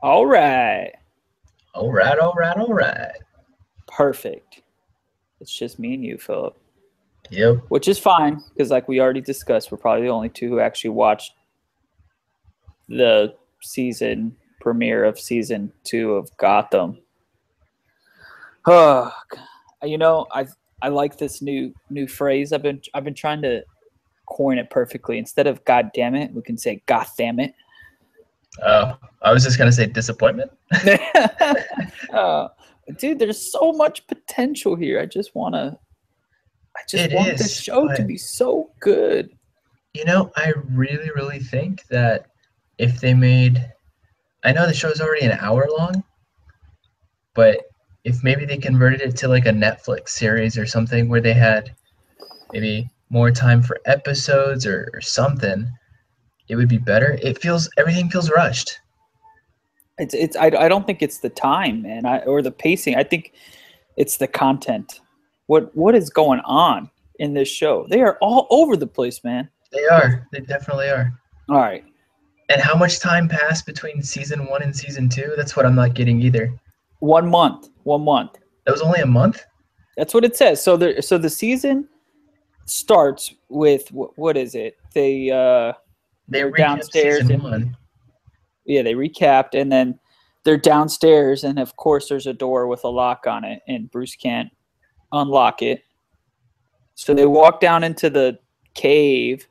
All right. All right, all right, all right. Perfect. It's just me and you, Philip. Yep. Which is fine, because like we already discussed, we're probably the only two who actually watched the season premiere of season 2 of Gotham. Oh, I like this new phrase. I've been trying to coin it perfectly. Instead of God damn it, we can say God damn it. I was just gonna say disappointment. uh, Dude, there's so much potential here. I just It want this is, show to but be so good. I really, really think that if they made, I know the show's already an hour long, but if maybe they converted it to like a Netflix series or something where they had maybe more time for episodes or something, it would be better. Everything feels rushed. I don't think it's the time, man, or the pacing. I think it's the content. What is going on in this show? They are all over the place, man. They are. They definitely are. All right, And how much time passed between season one and season two? That's what I'm not getting either. 1 month, 1 month. That was only a month? That's what it says. So the season starts with what is it? They They're recapped downstairs season and one. yeah, they recapped, and then they're downstairs, and of course there's a door with a lock on it, and Bruce can't unlock it. So they walk down into the cave,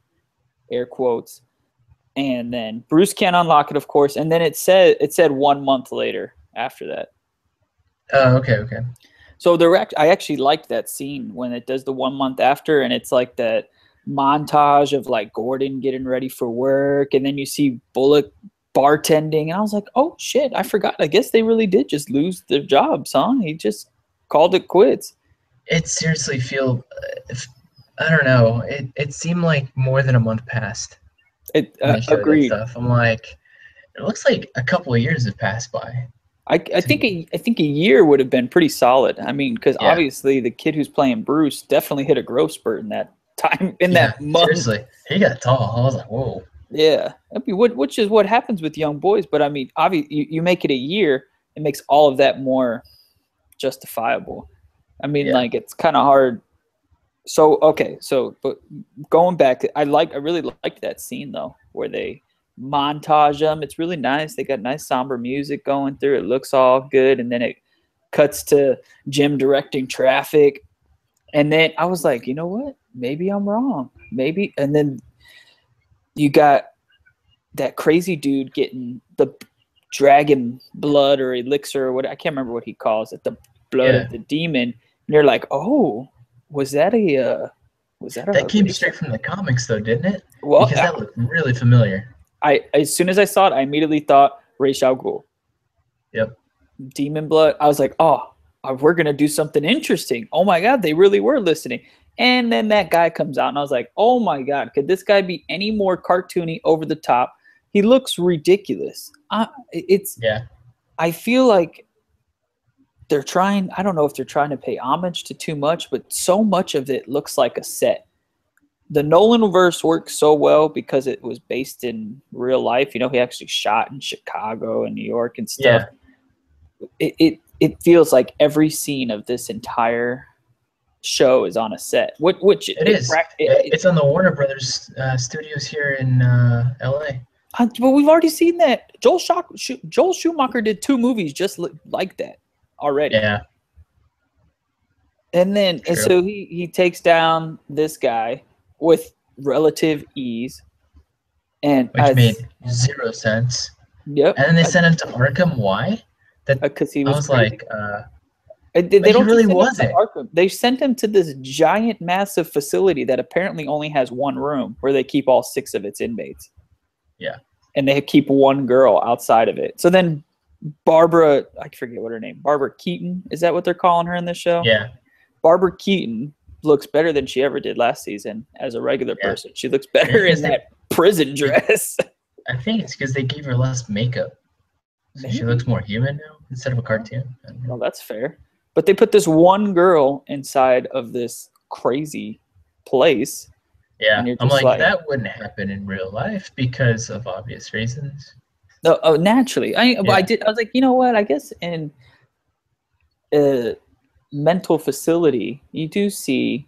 air quotes, and then Bruce can't unlock it, of course, and then it said 1 month later after that. Oh, okay, okay. So I actually liked that scene when it does the 1 month after, and it's like that montage of like Gordon getting ready for work, and then you see Bullock bartending, and I was like, oh shit, I forgot. I guess they really did just lose their jobs, huh? He just called it quits. It seriously feel, I don't know. It seemed like more than a month passed It when they showed that agreed. stuff. I'm like, it looks like a couple of years have passed by I to think me. I think a year would have been pretty solid. I mean, because Yeah, obviously the kid who's playing Bruce definitely hit a growth spurt in that time in yeah. that month. Seriously, he got tall. I was like, whoa. Yeah, I mean, which is what happens with young boys. But I mean, obviously, you make it a year, it makes all of that more justifiable. I mean, Yeah, like it's kind of hard. So okay, so but going back, I really liked that scene though, where they montage them. It's really nice. They got nice somber music going through. It looks all good, and then it cuts to Jim directing traffic. And then I was like, you know what? Maybe I'm wrong. Maybe. And then you got that crazy dude getting the dragon blood or elixir or what, I can't remember what he calls it, the blood yeah. of the demon. And you're like, oh, was that That a came racial? straight from the comics, though, didn't it? Well, Because that looked really familiar. I as soon as I saw it, I immediately thought Ra's al Ghul, Yep. demon blood. I was like, oh, we're gonna do something interesting. Oh my god, they really were listening. And then that guy comes out, and I was like, oh my god, could this guy be any more cartoony, over the top? He looks ridiculous. It's Yeah. I feel like they're trying. I don't know if they're trying to pay homage to too much, but so much of it looks like a set. The Nolan verse works so well because it was based in real life. You know, he actually shot in Chicago and New York and stuff. Yeah. It feels like every scene of this entire show is on a set. Which It is. It's on the Warner Brothers studios here in LA. but we've already seen that. Joel Schumacher did 2 movies just like that already. Yeah, And true. so he takes down this guy with relative ease. And Which made zero sense. yep, And then they sent him to Arkham. Why? That because he I was was crazy. like, They but he don't just really send him to wasn't. Arkham. They sent him to this giant, massive facility that apparently only has one room where they keep all 6 of its inmates. Yeah. And they keep one girl outside of it. So then Barbara, I forget what her name, Barbara Keaton, is that what they're calling her in this show? Yeah. Barbara Keaton looks better than she ever did last season as a regular Yeah. person. She looks better in that prison dress. I think it's because they gave her less makeup. So she looks more human now instead of a cartoon. Well, that's fair. But they put this one girl inside of this crazy place. Yeah. And you're I'm just like, that wouldn't happen in real life because of obvious reasons. Naturally. I Yeah. did. I was like, you know what? I guess in a mental facility, you do see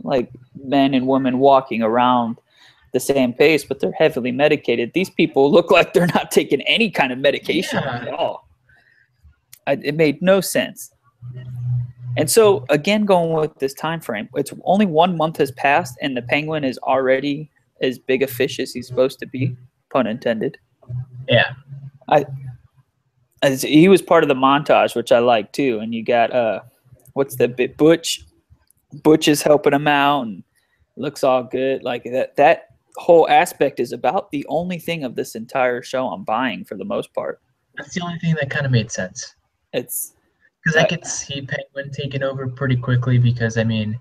like men and women walking around the same pace, but they're heavily medicated. These people look like they're not taking any kind of medication at Yeah. all. It made no sense. And so again, going with this time frame, it's only 1 month has passed, and the penguin is already as big a fish as he's supposed to be, pun intended. Yeah. I as he was part of the montage, which I like too. And you got what's the bit Butch? Butch is helping him out and looks all good. Like that whole aspect is about the only thing of this entire show I'm buying for the most part. That's the only thing that kind of made sense. It's Because I could see Penguin taking over pretty quickly because, I mean,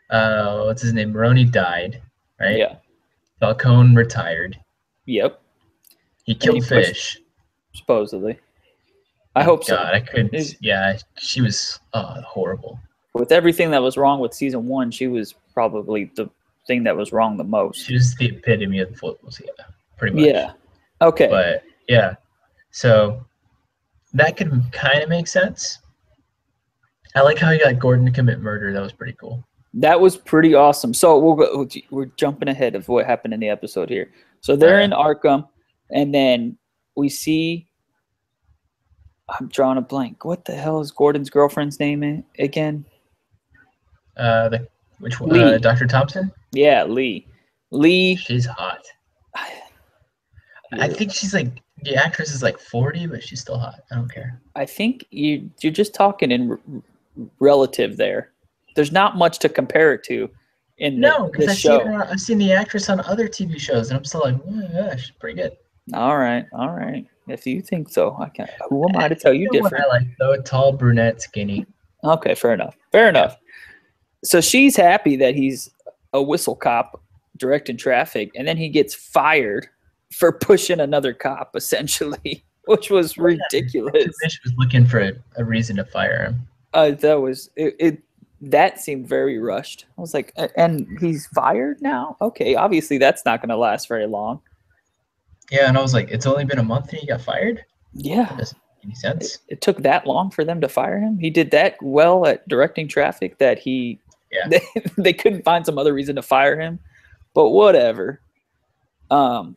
what's his name? Maroney died, right? yeah, Falcone retired. yep. He And then he killed pushed Fish. supposedly. I Thank hope so. God, I couldn't. Yeah, she was horrible. With everything that was wrong with season 1, she was probably the thing that was wrong the most. She was the epitome of the footballs, yeah, pretty much. Yeah. Okay. But, yeah, so that could kind of make sense. I like how he got Gordon to commit murder. That was pretty cool. That was pretty awesome. So we're jumping ahead of what happened in the episode here. So they're in Arkham, and then we see. I'm drawing a blank. What the hell is Gordon's girlfriend's name again? Which one? Lee. Dr. Thompson? Yeah, Lee. Lee. She's hot. I think she's like, the actress is like 40, but she's still hot. I don't care. I think you're just talking in relative there. There's not much to compare it to in this show. I've seen the actress on other TV shows, and I'm still like, yeah, she's pretty good. All right. If you think so, I can't. Who am I to tell you different? I like though, tall, brunette, skinny. Okay, fair enough. So she's happy that he's a whistle cop directing traffic, and then he gets fired for pushing another cop, essentially, which was ridiculous. Fish was looking for a reason to fire him. That was it. That seemed very rushed. I was like, and he's fired now? Okay, obviously that's not going to last very long. Yeah, and I was like, it's only been a month and he got fired? Yeah. That doesn't make any sense. It took that long for them to fire him? He did that well at directing traffic that they couldn't find some other reason to fire him. But whatever. If I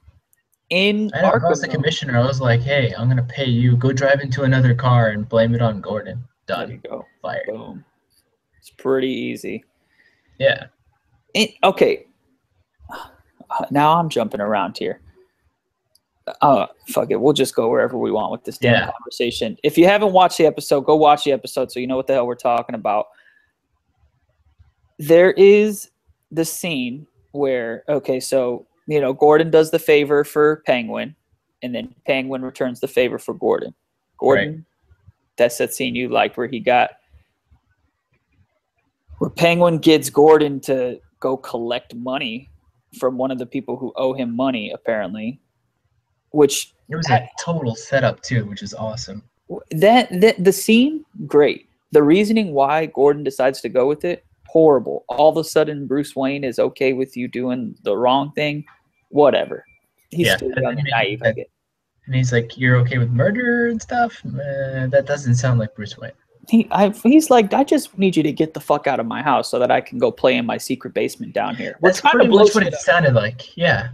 was the commissioner, I was like, hey, I'm going to pay you. Go drive into another car and blame it on Gordon. Done. There you go. Fired. Boom. It's pretty easy. Yeah. Okay. Now I'm jumping around here. Fuck it. We'll just go wherever we want with this damn conversation. If you haven't watched the episode, go watch the episode so you know what the hell we're talking about. There is the scene where, so, Gordon does the favor for Penguin, and then Penguin returns the favor for Gordon. Gordon, that's that scene you liked where Penguin gets Gordon to go collect money from one of the people who owe him money, apparently. Which it was a total setup too, which is awesome. The scene, great. The reasoning why Gordon decides to go with it, horrible. All of a sudden, Bruce Wayne is okay with you doing the wrong thing, whatever. He's still young and naive. And he's like, "You're okay with murder and stuff." That doesn't sound like Bruce Wayne. He's like, I just need you to get the fuck out of my house so that I can go play in my secret basement down here. That's pretty much what it sounded like. Yeah.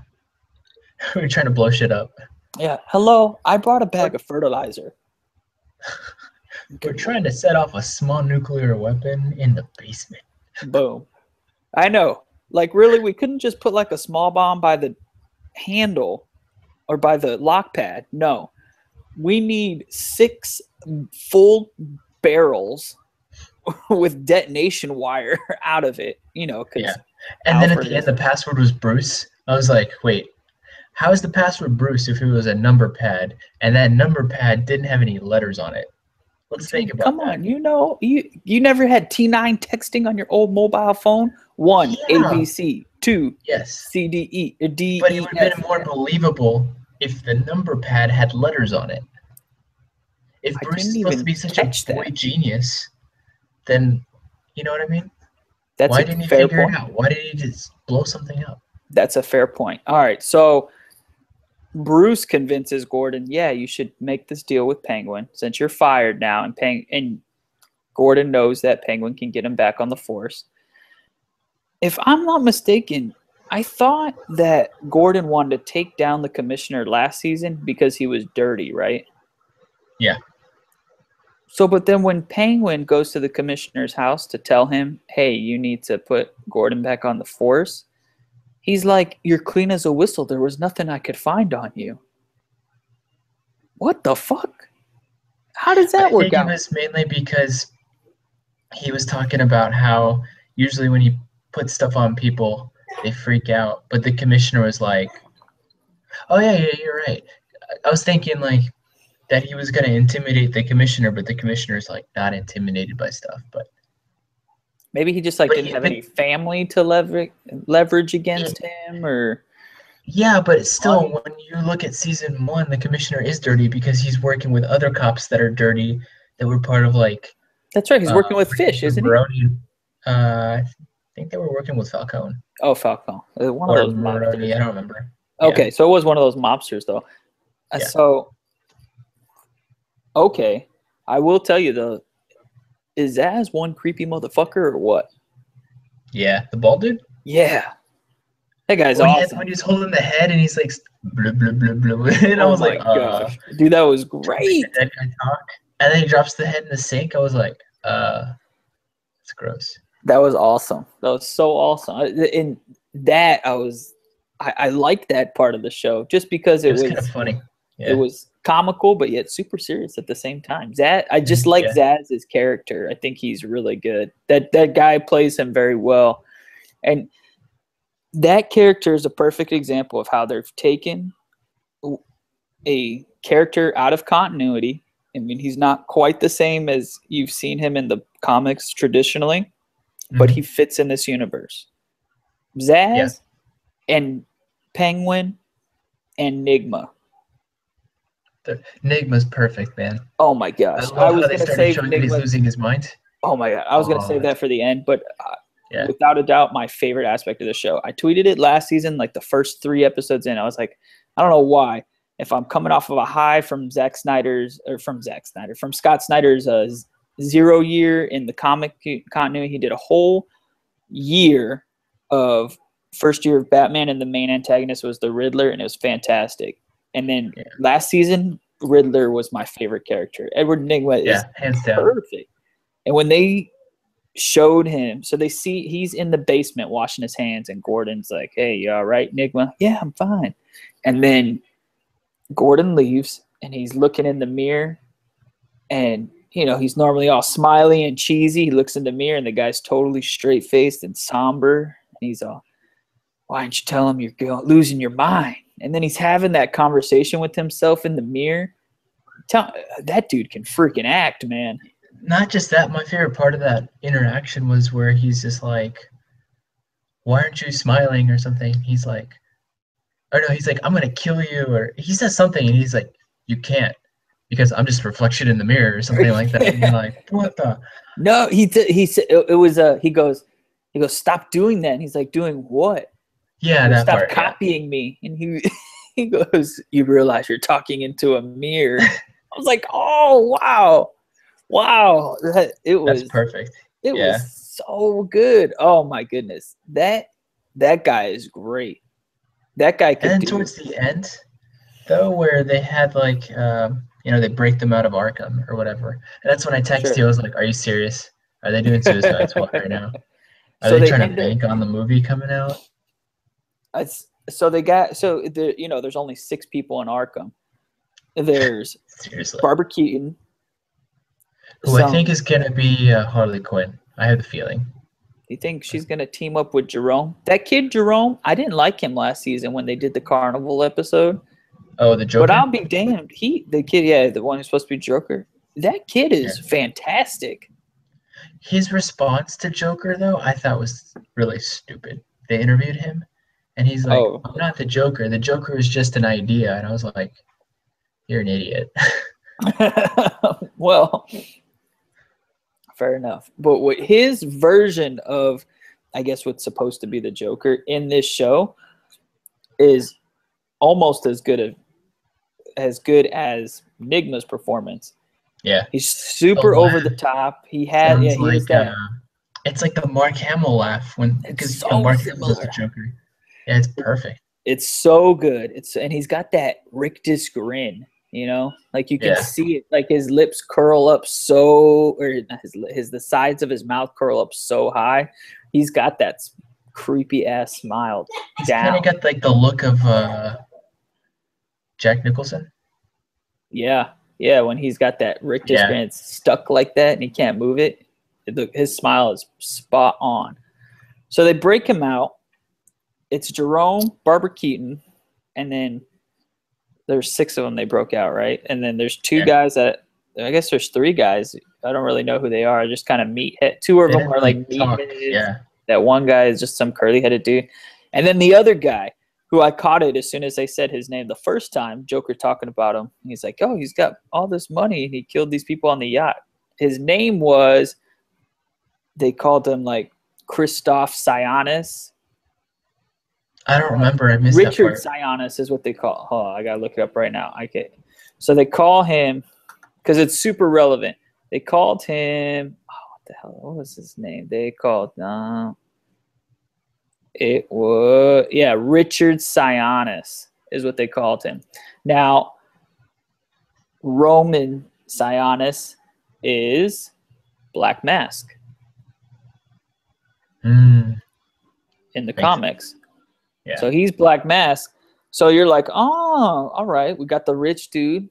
We're trying to blow shit up. Yeah. Hello, I brought a bag of fertilizer. We're trying to set off a small nuclear weapon in the basement. Boom. I know. Like, really, we couldn't just put like a small bomb by the handle or by the lock pad. No. We need 6 full barrels with detonation wire out of it, Yeah. And then at the end, the password was Bruce. I was like, wait. How is the password Bruce if it was a number pad and that number pad didn't have any letters on it? Let's think about that. Come on, you never had T9 texting on your old mobile phone? 1, ABC, 2, CDE, D. But it would have been more believable if the number pad had letters on it. If Bruce is supposed to be such a boy genius, then you know what I mean? Why didn't he figure it out? Why did he just blow something up? That's a fair point. All right, so Bruce convinces Gordon, yeah, you should make this deal with Penguin since you're fired now, and Gordon knows that Penguin can get him back on the force. If I'm not mistaken, I thought that Gordon wanted to take down the commissioner last season because he was dirty, right? Yeah. So, but then when Penguin goes to the commissioner's house to tell him, hey, you need to put Gordon back on the force, he's like, you're clean as a whistle. There was nothing I could find on you. What the fuck? How does that I work think it out? was mainly because he was talking about how usually when he puts stuff on people, they freak out. But the commissioner was like, oh, yeah, you're right. I was thinking, like, that he was going to intimidate the commissioner, but the commissioner's, like, not intimidated by stuff. But Maybe he just like but, didn't have any family to leverage against it, him, or yeah, but still, money. when you look at season 1, the commissioner is dirty because he's working with other cops that are dirty that were part of, like, That's right. He's working with Fish, the isn't he? Maroni. I think they were working with Falcone Oh, Falcon. One of or those Maroni. mobsters. I don't remember. Yeah, Okay, so it was one of those mobsters, though. yeah, So, okay, I will tell you though, is Zaz one creepy motherfucker or what? yeah. The bald dude. Yeah, that guy's When awesome. he's holding the head and he's like blah blah blah blah, blah. And I Oh was my like, gosh, dude, that was to make the great. dead guy talk. And then he drops the head in the sink. I was like, it's gross. That was awesome. That was so awesome. In that, I liked that part of the show just because It was kind of funny. it Yeah. was comical, but yet super serious at the same time. Zaz, I just like Yeah. Zaz's character. I think he's really good. That guy plays him very well, and that character is a perfect example of how they've taken a character out of continuity. I mean, he's not quite the same as you've seen him in the comics traditionally, but he fits in this universe. Zaz Yeah. and Penguin and Nigma. Nigma's perfect, man. Oh my I gosh. I love was how they going to started save showing that he's Nigma. losing his mind. Oh my God. I was going to save that for the end, but Yeah. without a doubt, my favorite aspect of the show. I tweeted it last season, like the first 3 episodes in. I was like, I don't know why. If I'm coming off of a high from Scott Snyder's 0 year in the comic continuity, he did a whole year of first year of Batman, and the main antagonist was the Riddler, and it was fantastic. And then last season, Riddler was my favorite character. Edward Nygma is hands down. perfect. And when they showed him, so they see he's in the basement washing his hands, and Gordon's like, hey, you all right, Nygma? Yeah, I'm fine. And then Gordon leaves, and he's looking in the mirror, and he's normally all smiley and cheesy. He looks in the mirror, and the guy's totally straight-faced and somber. And he's all, why didn't you tell him you're losing your mind? And then he's having that conversation with himself in the mirror. That dude can freaking act, man. Not just that, my favorite part of that interaction was where he's just like, why aren't you smiling or something? He's like, or no, he's like, I'm going to kill you. Or he says something and he's like, you can't because I'm just a reflection in the mirror or something like that. And you're like, what the? No, he said it was he goes, stop doing that. And he's like, doing what? Yeah, that stop part. copying me. And he goes, you realize you're talking into a mirror. I was like, oh, wow. That's perfect. It was so good. Oh my goodness. That guy is great. That guy could. And towards the end, though, where they had like they break them out of Arkham or whatever. And that's when I texted you. I was like, are you serious? Are they doing Suicide Squad right now? Are they trying to bank on the movie coming out? There's only 6 people in Arkham. There's Seriously. Barbara Keaton, who I think is gonna be Harley Quinn. I have the feeling. You think she's gonna team up with Jerome? That kid Jerome, I didn't like him last season when they did the Carnival episode. Oh, the Joker. But I'll be damned. The one who's supposed to be Joker. That kid is fantastic. His response to Joker, though, I thought was really stupid. They interviewed him, and he's like, I'm not the Joker. The Joker is just an idea. And I was like, you're an idiot. Well, fair enough. But his version of, I guess, what's supposed to be the Joker in this show is almost as good as good as Nigma's performance. Yeah. He's super over the top. He has that. It's like the Mark Hamill laugh because so Mark Hamill's similar. the Joker. Yeah, it's perfect. It's so good. And he's got that rictus grin, like you can see it, like his lips curl up or the sides of his mouth curl up so high. He's got that creepy ass smile. He's kind of got like the look of Jack Nicholson. Yeah, when he's got that rictus grin, it's stuck like that, and he can't move it. His smile is spot on. So they break him out. It's Jerome, Barbara Keaton, and then there's 6 of them they broke out, right? And then there's 2 guys that I guess there's 3 guys. I don't really know who they are. I just kind of meathead. 2 of them are like meatheads. Yeah. That one guy is just some curly-headed dude. And then the other guy, who I caught it as soon as they said his name the first time, Joker talking about him. He's like, oh, he's got all this money, and he killed these people on the yacht. His name was, they called him like Christoph Sionis. I don't remember. I missed Richard that part. Sionis is what they call. Oh, I gotta look it up right now. So they call him because it's super relevant. They called him. Oh, what the hell? What was his name? They called. It was Richard Sionis is what they called him. Now, Roman Sionis is Black Mask in the comics. Yeah. So he's Black Mask. So you're like, oh, all right. We got the rich dude,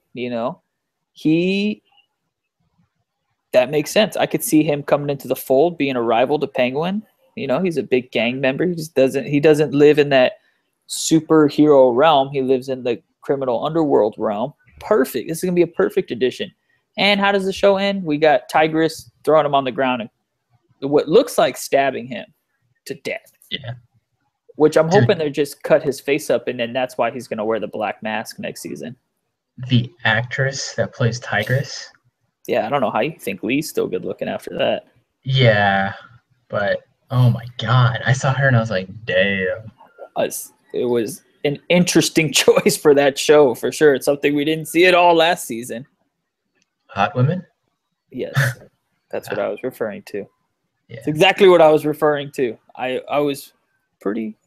that makes sense. I could see him coming into the fold, being a rival to Penguin. He's a big gang member. He doesn't live in that superhero realm. He lives in the criminal underworld realm. Perfect. This is going to be a perfect addition. And how does the show end? We got Tigress throwing him on the ground and what looks like stabbing him to death. Yeah. Which I'm hoping they just cut his face up, and then that's why he's going to wear the black mask next season. The actress that plays Tigress? Yeah, I don't know how you think Lee's still good looking after that. Yeah, but oh my God. I saw her and I was like, damn. It was an interesting choice for that show, for sure. It's something we didn't see at all last season. Hot women? Yes, that's what I was referring to. Yeah. It's exactly what I was referring to. I was pretty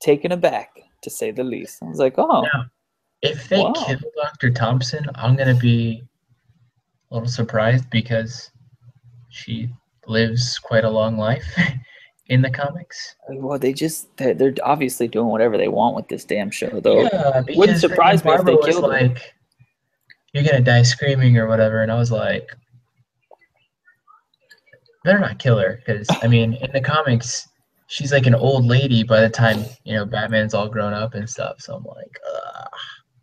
taken aback, to say the least. I was like, oh. Now, if they kill Dr. Thompson, I'm going to be a little surprised because she lives quite a long life in the comics. Well, they're obviously doing whatever they want with this damn show, though. Yeah, because wouldn't surprise me if they killed her. Like, you're going to die screaming or whatever, and I was like, better not kill her, because, I mean, in the comics, she's like an old lady by the time, Batman's all grown up and stuff. So I'm like, ugh.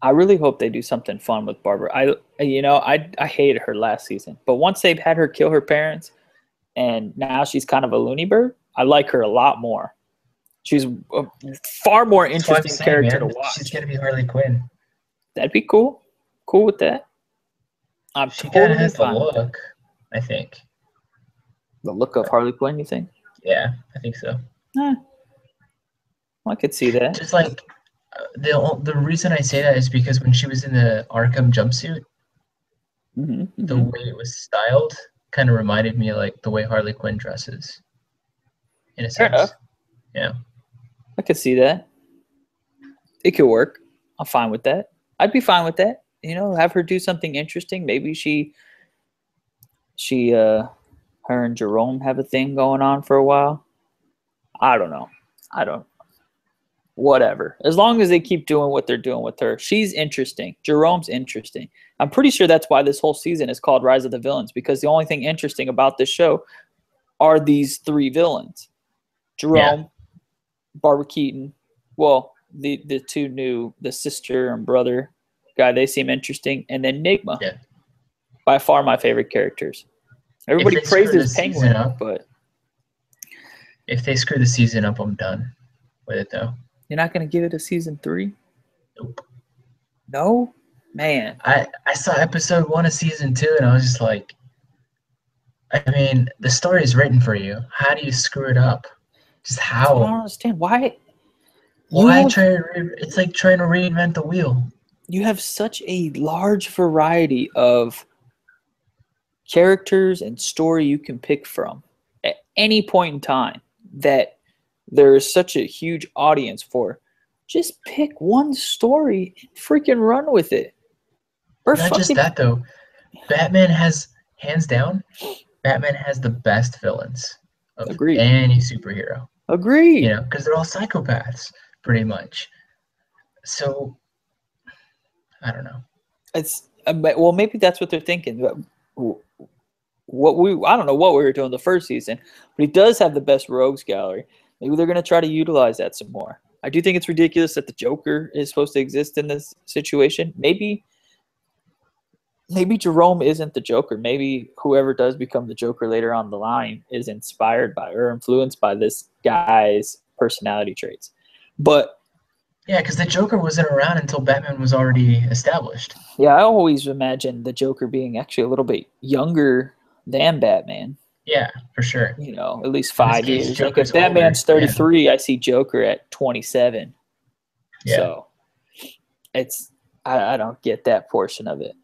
I really hope they do something fun with Barbara. I hated her last season, but once they've had her kill her parents, and now she's kind of a loony bird, I like her a lot more. She's a far more interesting character to watch. She's gonna be Harley Quinn. That'd be cool. Cool with that. She kind of has the look, I think. The look of Harley Quinn, you think? Yeah, I think so. I could see that. Just like the reason I say that is because when she was in the Arkham jumpsuit, the way it was styled kind of reminded me of like the way Harley Quinn dresses. In a sense. Fair enough. Yeah. I could see that. It could work. I'm fine with that. I'd be fine with that. Have her do something interesting. Maybe her and Jerome have a thing going on for a while. I don't know. Whatever. As long as they keep doing what they're doing with her. She's interesting. Jerome's interesting. I'm pretty sure that's why this whole season is called Rise of the Villains, because the only thing interesting about this show are these 3 villains. Jerome, Barbara Keaton, well, the 2 new, the sister and brother guy, they seem interesting, and then Nigma. Yeah. By far my favorite characters. Everybody praises Penguin, but if they screw the season up, I'm done with it, though. You're not going to give it a season 3? Nope. No? Man. I saw episode 1 of season 2, and I was just like, I mean, the story is written for you. How do you screw it up? Just how? I don't understand. Why? It's like trying to reinvent the wheel. you have such a large variety of characters and story you can pick from at any point in time that there is such a huge audience for. Just pick one story and freaking run with it. Or Not just fucking that though. Batman has, hands down, Batman has the best villains of agreed. any superhero. You Agreed. know, because they're all psychopaths, pretty much. So, I don't know. It's well, maybe that's what they're thinking. What we I don't know what we were doing the first season, but he does have the best rogues gallery. Maybe they're going to try to utilize that some more. I do think it's ridiculous that the Joker is supposed to exist in this situation. Maybe Jerome isn't the Joker. Maybe whoever does become the Joker later on the line is inspired by or influenced by this guy's personality traits. But Yeah, because the Joker wasn't around until Batman was already established. yeah, I always imagined the Joker being actually a little bit younger than Batman. Yeah, for sure. You know, at least In this 5 years. case, Like if Joker's older. Batman's 33, I see Joker at 27. Yeah. So it's I don't get that portion of it.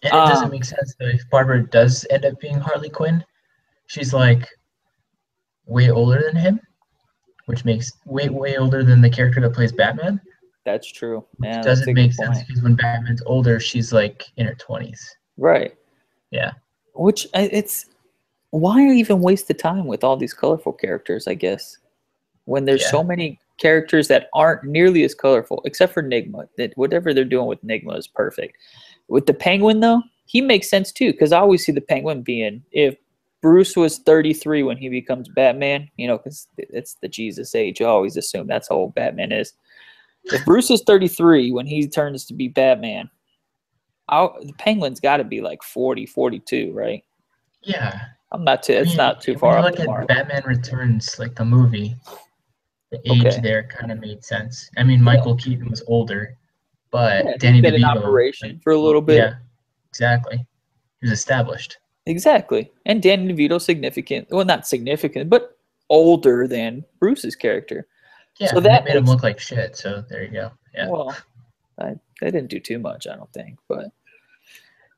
And it doesn't make sense though. If Barbara does end up being Harley Quinn, she's like way older than him, which makes way older than the character that plays Batman. That's true. Yeah, Doesn't make sense because when Batman's older, she's like in her 20s. Right. Yeah. Which it's why even waste the time with all these colorful characters, I guess, when there's so many characters that aren't nearly as colorful, except for Nigma. That whatever they're doing with Nigma is perfect. With the Penguin, though, he makes sense too, because I always see the Penguin being if Bruce was 33 when he becomes Batman, you know, because it's the Jesus age. You always assume that's how old Batman is. If Bruce is 33 when he turns to be Batman, the Penguin's got to be like 40, 42, right? Yeah. I'm not too. It's not too far off the mark. When you look at Batman Returns, like the movie, the age there kind of made sense. I mean, Michael Keaton was older, but Danny DeVito in operation for a little bit. Yeah, exactly. He was established. Exactly, and Danny DeVito significant. Well, not significant, but older than Bruce's character. Yeah, so that made him look like shit. So there you go. Yeah. Well, they didn't do too much, I don't think, but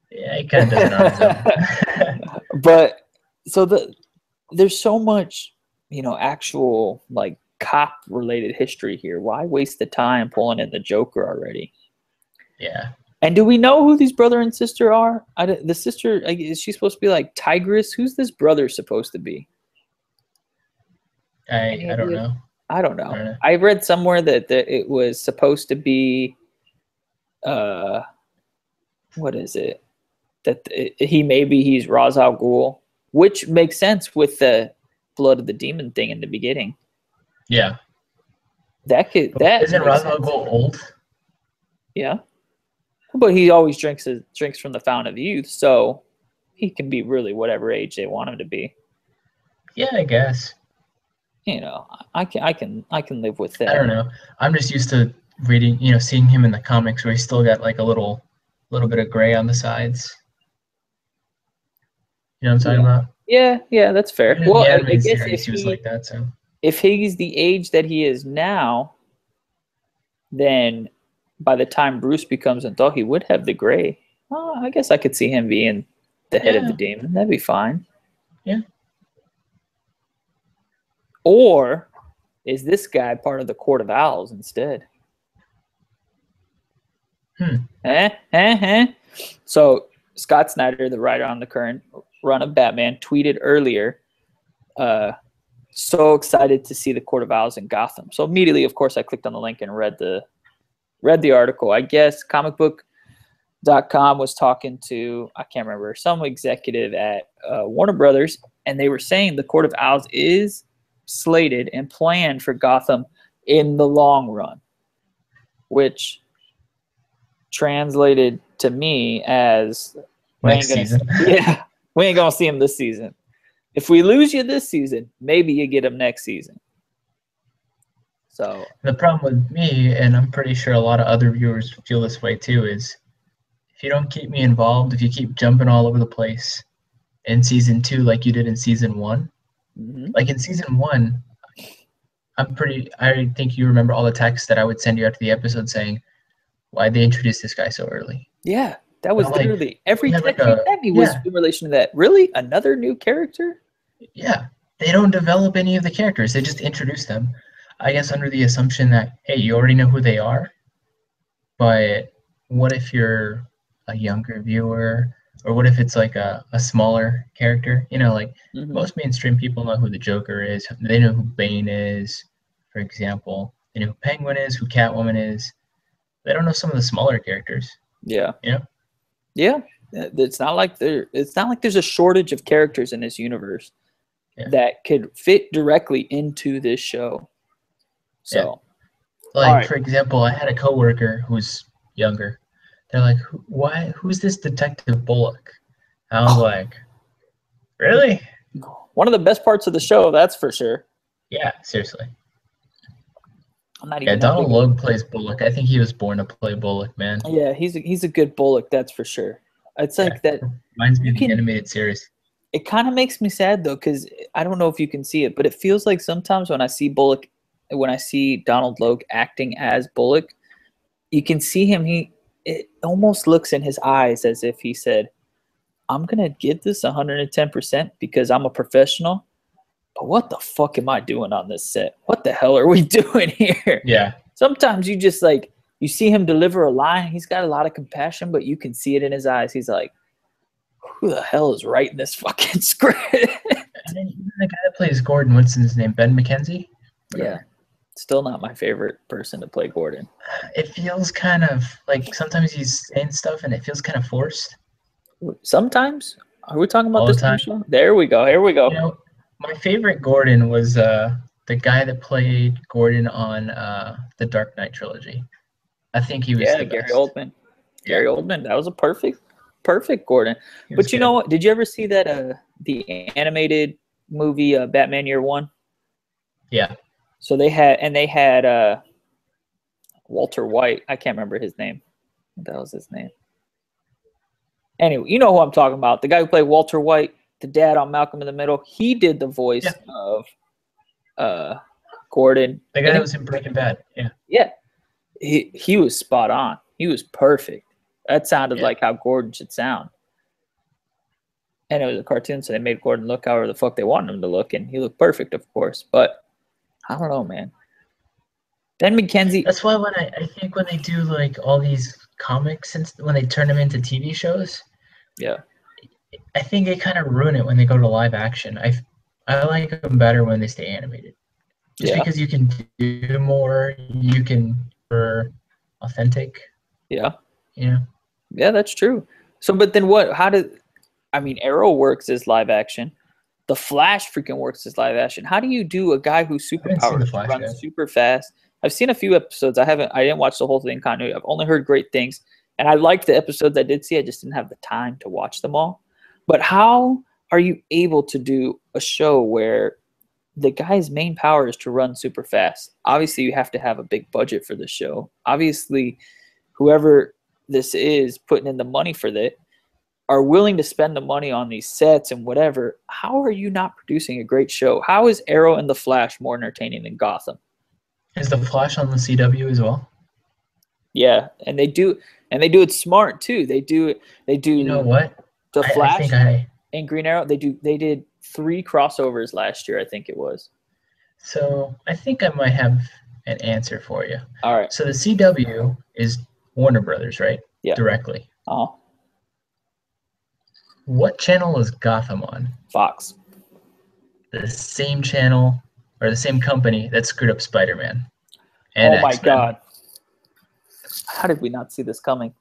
yeah, he kind of does it on his own. But so there's so much, you know, actual like cop related history here. Why waste the time pulling in the Joker already? Yeah. And do we know who these brother and sister are? The sister, is she supposed to be like Tigress? Who's this brother supposed to be? I don't know. I don't know. I read somewhere that it was supposed to be, what is it? That he's Ra's al Ghul, which makes sense with the blood of the demon thing in the beginning. Yeah. That isn't Ra's al Ghul old? Yeah. But he always drinks from the fountain of youth, so he can be really whatever age they want him to be. Yeah, I guess. You know, I can live with that. I don't know. I'm just used to reading, you know, seeing him in the comics where he's still got like a little bit of gray on the sides. You know what I'm talking about? Yeah, that's fair. Yeah, well, I guess if he was like that, so if he's the age that he is now, then by the time Bruce becomes an adult, he would have the gray. Oh, I guess I could see him being the head of the demon. That'd be fine. Yeah. Or is this guy part of the Court of Owls instead? So Scott Snyder, the writer on the current run of Batman, tweeted earlier, so excited to see the Court of Owls in Gotham. So immediately, of course, I clicked on the link and read the article. I guess comicbook.com was talking to, I can't remember, some executive at Warner Brothers, and they were saying the Court of Owls is slated and planned for Gotham in the long run, which translated to me as next season. Yeah, we ain't gonna see him this season. If we lose you this season, maybe you get him next season. So the problem with me, and I'm pretty sure a lot of other viewers feel this way too, is if you don't keep me involved, if you keep jumping all over the place in season 2 like you did in season 1, like in season 1, I think you remember all the texts that I would send you after the episode saying, why'd they introduce this guy so early? Yeah, that was But like literally every we had like text you a sent me was yeah, in relation to that. Really, another new character? yeah. They don't develop any of the characters. They just introduce them. I guess under the assumption that hey, you already know who they are, but what if you're a younger viewer, or what if it's like a smaller character? You know, like Mm-hmm. most mainstream people know who the Joker is. They know who Bane is, for example. They know who Penguin is, who Catwoman is. They don't know some of the smaller characters. Yeah, You know? yeah. It's not like there's a shortage of characters in this universe Yeah, that could fit directly into this show. yeah. So, all Like right. for example, I had a coworker who's younger. They're like, "Why? Who's this Detective Bullock?" I was like, "Really? One of the best parts of the show, that's for sure. Yeah, seriously." I'm not Yeah, even that Donald big of. Logue plays Bullock. I think he was born to play Bullock, man. Yeah, he's a good Bullock, that's for sure. It's Yeah, like that reminds me you of the can. animated series. It kind of makes me sad though, because I don't know if you can see it, but it feels like sometimes when I see Donald Logue acting as Bullock, you can see him. It almost looks in his eyes as if he said, "I'm gonna give this 110% because I'm a professional." But what the fuck am I doing on this set? What the hell are we doing here? Yeah, Sometimes you just you see him deliver a line. He's got a lot of compassion, but you can see it in his eyes. He's like, who the hell is writing this fucking script? and then even the guy that plays Gordon, what's his name? Ben McKenzie? Yeah, Whatever. still not my favorite person to play Gordon. It feels kind of like sometimes he's saying stuff and it feels kind of forced Sometimes, are we talking about all the this new time. show? There we go. Here we You go. know, my favorite Gordon was the guy that played Gordon on the Dark Knight trilogy. I think he was Yeah, the Gary best. Oldman. Yeah, Gary Oldman. That was a perfect Gordon. he was But you know good. what? Did you ever see that the animated movie Batman Year One? Yeah. So they had Walter White. I can't remember his name. What the hell was his name? Anyway, you know who I'm talking about. The guy who played Walter White, the dad on Malcolm in the Middle. He did the Yeah. voice of uh, Gordon. The guy And that was in Breaking Bad. Yeah. yeah, he was spot on. He was perfect. That sounded Yeah. like how Gordon should sound. And it was a cartoon, so they made Gordon look however the fuck they wanted him to look, and he looked perfect, of course. But I don't know, man. Ben McKenzie, That's why I think when they do like all these comics and when they turn them into TV shows, yeah, I think they kind of ruin it when they go to live action. I like them better when they stay animated, just yeah, because you can do more, you can more authentic. yeah, You know, yeah. That's true. So, but then what? How did I mean? Arrow works as live action. The Flash freaking works as live action. How do you do a guy whose I haven't seen the superpower is to Flash run yet. super fast? I've seen a few episodes. I didn't watch the whole thing in continuity. I've only heard great things, and I liked the episodes I did see. I just didn't have the time to watch them all. But how are you able to do a show where the guy's main power is to run super fast? Obviously, you have to have a big budget for the show. Obviously, whoever this is putting in the money for that are willing to spend the money on these sets and whatever. How are you not producing a great show? How is Arrow and the Flash more entertaining than Gotham? Is the Flash on the CW as well? Yeah, and they do it smart too. They You know do what? the I think Flash I and Green Arrow. They did 3 crossovers last year, I think it was. so I think I might have an answer for you. All right. So the CW is Warner Brothers, right? Yeah. Directly. Oh, What channel is Gotham on? Fox. The same channel or the same company that screwed up Spider-Man and Oh my X-Men. god. How did we not see this coming?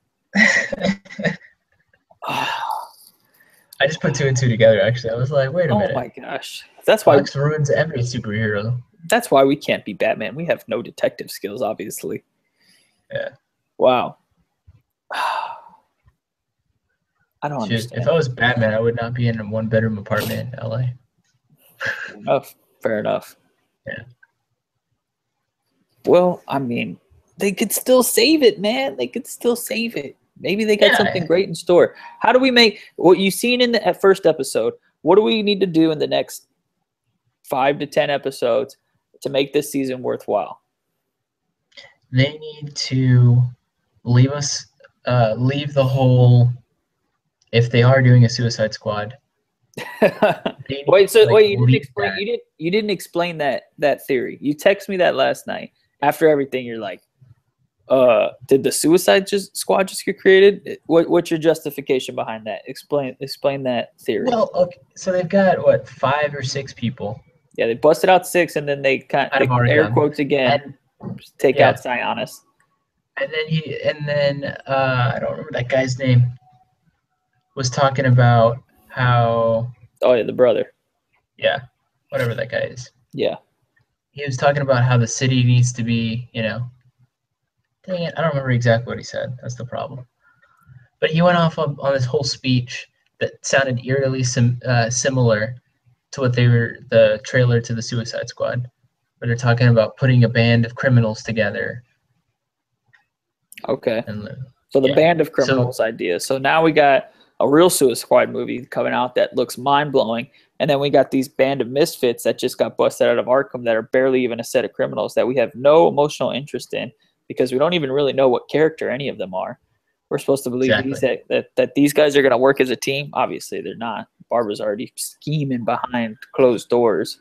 I just put 2 and 2 together. Actually, I was like, wait a Oh minute. my gosh. Fox ruins every superhero. That's why we can't be Batman. We have no detective skills, obviously. Yeah. Wow. I don't Shit. understand. If I was Batman, I would not be in a 1-bedroom apartment in LA. Fair enough. Fair enough. Yeah. Well, I mean, they could still save it, man. They could still save it. Maybe they got something Yeah. great in store. How do we make what you've seen in the first episode? What do we need to do in the next 5 to 10 episodes to make this season worthwhile? They need to leave us, leave the whole. If they are doing a Suicide Squad, they need Wait, to so like wait, you didn't leave explain that. you didn't explain that theory. You text me that last night. After everything, you're like, did the Squad just get created? What's your justification behind that? Explain that theory. Well, okay, so they've got what 5 or 6 people Yeah, they busted out six, and then out of they air Arkham, quotes again, and take out yeah, Sionis. and then I don't remember that guy's name, was talking about how, Oh yeah, the brother. yeah, whatever that guy is. Yeah. He was talking about how the city needs to be, dang it, I don't remember exactly what he said. That's the problem. But he went off on this whole speech that sounded eerily similar to what they were the trailer to the Suicide Squad, where they're talking about putting a band of criminals together. Okay. And So the yeah, band of so criminals idea. So now we got a real Suicide Squad movie coming out that looks mind blowing, and then we got these band of misfits that just got busted out of Arkham that are barely even a set of criminals that we have no emotional interest in because we don't even really know what character any of them are. We're supposed to believe exactly, that these guys are going to work as a team. Obviously, they're not. Barbara's already scheming behind closed doors.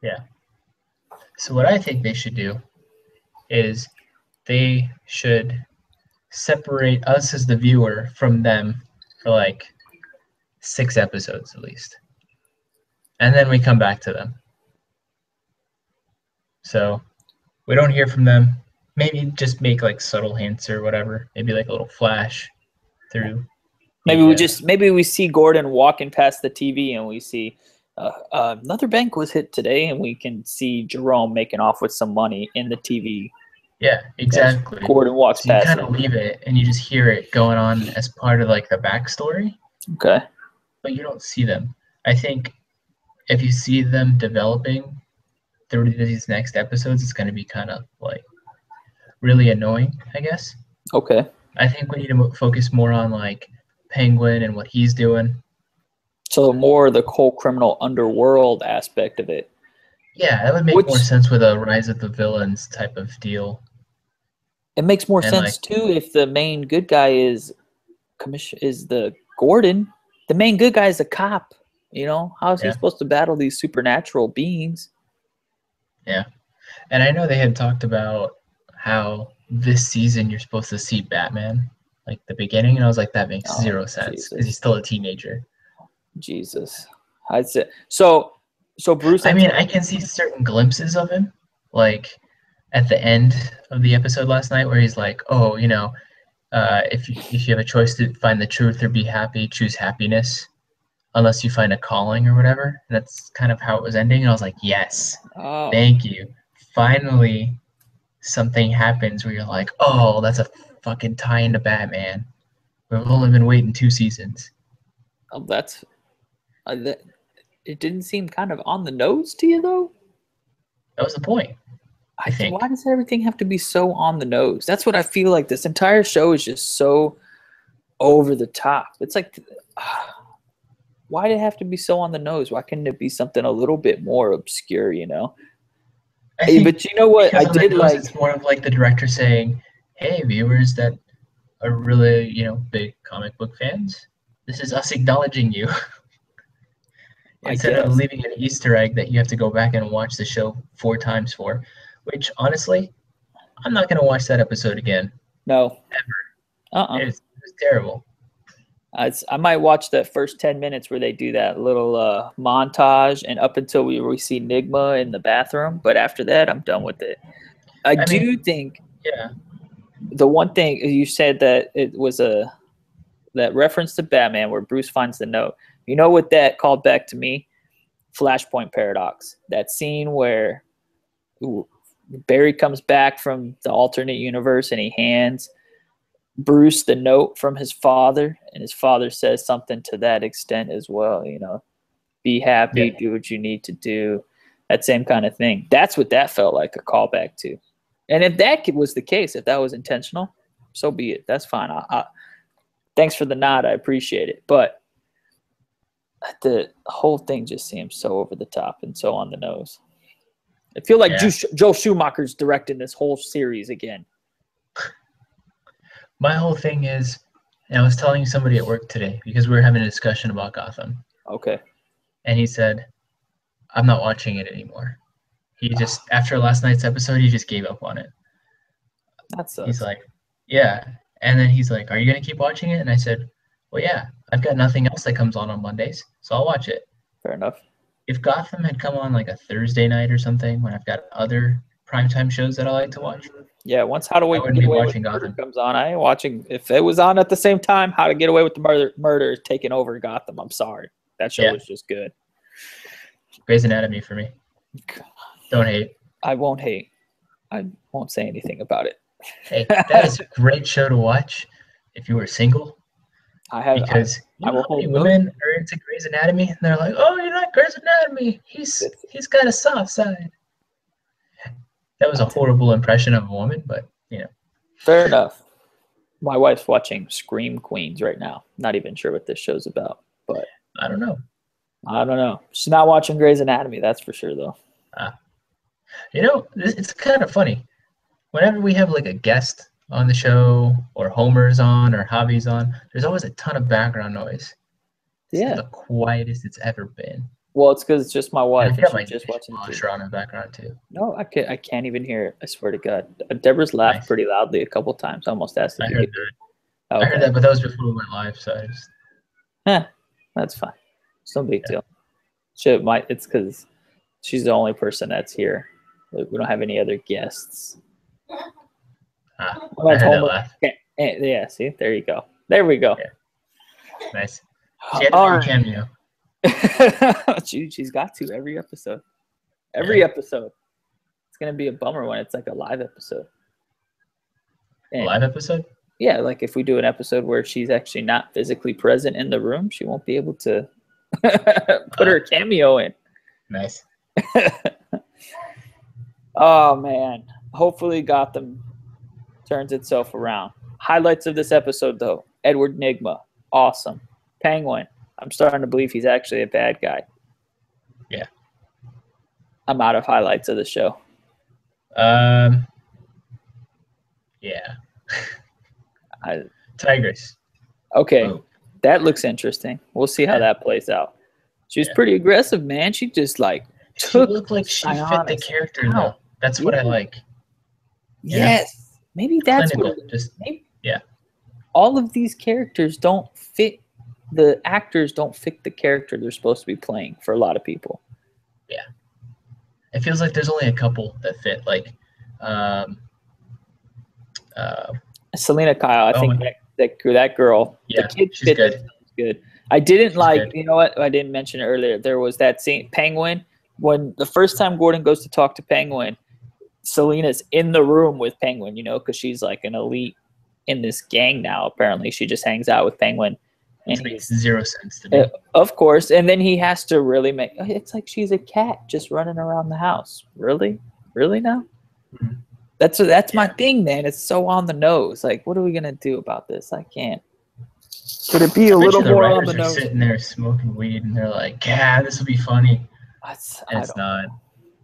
yeah. So what I think they should do is they should separate us as the viewer from them for like 6 episodes at least, and then we come back to them. So we don't hear from them. Maybe just make like subtle hints or whatever. Maybe like a little flash through the. Maybe we see Gordon walking past the TV and we see another bank was hit today, and we can see Jerome making off with some money in the TV Yeah, as exactly. Gordon walks So you past kind of him. leave it and you just hear it going on as part of like the backstory, Okay. but you don't see them. I think if you see them developing through these next episodes, it's going to be kind of like really annoying, I guess. Okay. I think we need to focus more on like Penguin and what he's doing. So more the whole criminal underworld aspect of it, Yeah, that would make more which sense with a Rise of the Villains type of deal. it makes more And like, sense too if the main good guy is the Gordon. The main good guy is a cop. You know, how is he yeah, supposed to battle these supernatural beings? yeah. And I know they had talked about how this season you're supposed to see Batman, like the beginning, and I was like, that makes Oh, zero sense because he's Jesus. still a teenager. Jesus. I'd say so. So Bruce I ends mean, up. I can see certain glimpses of him, like at the end of the episode last night, where he's like, "Oh, if you have a choice to find the truth or be happy, choose happiness, unless you find a calling or whatever." And that's kind of how it was ending. And I was like, "Yes, Oh, thank you. Finally, something happens where you're like, oh, that's a fucking tie into Batman. We've only been waiting 2 seasons." that's that. It didn't seem kind of on the nose to you though. That was the point, I Why think. does everything have to be so on the nose? That's what I feel like. This entire show is just so over the top. It's like, why did it have to be so on the nose? Why couldn't it be something a little bit more obscure? You know. I Hey, think but you know what? I because on the did nose, like. it's more of like the director saying, hey, viewers that are really, big comic book fans, this is us acknowledging you I instead of guess leaving an Easter egg that you have to go back and watch the show 4 times for, which honestly, I'm not going to watch that episode again. no. Ever. Uh-uh. It was terrible. I might watch that first 10 minutes where they do that little montage, and up until we see Nigma in the bathroom. But after that, I'm done with it. I I mean, do think yeah, the one thing you said that it was that reference to Batman where Bruce finds the note. You know what that called back to me? Flashpoint Paradox. That scene where Barry comes back from the alternate universe and he hands Bruce the note from his father, and his father says something to that extent as well. You know, be happy, yeah. do what you need to do. That same kind of thing. That's what that felt like a callback to. And if that was the case, if that was intentional, so be it. That's fine. Thanks for the nod. I appreciate it. But the whole thing just seems so over the top and so on the nose. I feel like Yeah. Joel Schumacher's directing this whole series again. My whole thing is, and I was telling somebody at work today because we were having a discussion about Gotham, Okay. and he said, "I'm not watching it anymore." He just after last night's episode, he just gave up on it. That He's sucks. like, "Yeah," and then he's like, "Are you gonna keep watching it?" And I said, "Well, yeah. I've got nothing else that comes on Mondays, so I'll watch it." Fair enough. If Gotham had come on like a Thursday night or something, when I've got other primetime shows that I like to watch, Yeah, once How to I wouldn't Get be Away with watching Murder Gotham. comes on, I ain't watching. If it was on at the same time, How to Get Away with the Murder is taking over Gotham. I'm sorry. That show Yeah, was just good. Grey's Anatomy for me. Don't hate. I won't hate. I won't say anything about it. Hey, that is a great show to watch if you were single, because you I know will how many hold no. women are into Grey's Anatomy and they're like, "Oh, you like Grey's Anatomy? He's got a soft side." That was a horrible impression of a woman, but you know. Fair enough. My wife's watching Scream Queens right now. Not even sure what this show's about, but I don't know. I don't know. She's not watching Grey's Anatomy, that's for sure, though. You know, it's kind of funny. Whenever we have like a guest on the show, or Homer's on, or Hobby's on, there's always a ton of background noise. It's like Yeah. the quietest it's ever been. Well, it's because it's just my And wife, I've and got my she's just watching the TV. dishwasher on in the background too. No, I can't even hear it. I swear to God. Deborah's laughed Nice. pretty loudly a couple times. I almost asked if I you heard could. that. Okay. I heard that, but that was before we went live, so I just. That's fine. It's no big deal. It's because she's the only person that's here. Like, we don't have any other guests. I heard that laugh. Yeah, see? There you go. There we go. Yeah. Nice. She had to make a cameo. She's got to every episode. Every episode. It's going to be a bummer when it's like a live episode. A live episode? Yeah, like if we do an episode where she's actually not physically present in the room, she won't be able to put her cameo in. Nice. Oh, man. Hopefully Gotham turns itself around. Highlights of this episode, though. Edward Nygma. Awesome. Penguin. I'm starting to believe he's actually a bad guy. Yeah. I'm out of highlights of the show. Yeah. Tigress. Okay. Oh. That looks interesting. We'll see how that plays out. She was pretty aggressive, man. She just she looked like she fit the character though. That's what I like. Yes. Maybe that's clinical. All of these characters don't fit. The actors don't fit the character they're supposed to be playing for a lot of people. Yeah. It feels like there's only a couple that fit. Like Selena Kyle. I think that girl. Yeah, the kid she's good. Good. I didn't you know what? I didn't mention it earlier. There was that scene, Penguin, when the first time Gordon goes to talk to Penguin, Selena's in the room with Penguin, because she's like an elite in this gang now. Apparently, she just hangs out with Penguin. And it makes zero sense to me. Of course. And then he has to really it's like she's a cat just running around the house. Really? Really now? Mm-hmm. That's my thing, man. It's so on the nose. Like, what are we going to do about this? I can't. Could it be a little more on the nose? Sitting there smoking weed, and they're like, "Yeah, this will be funny." It's not.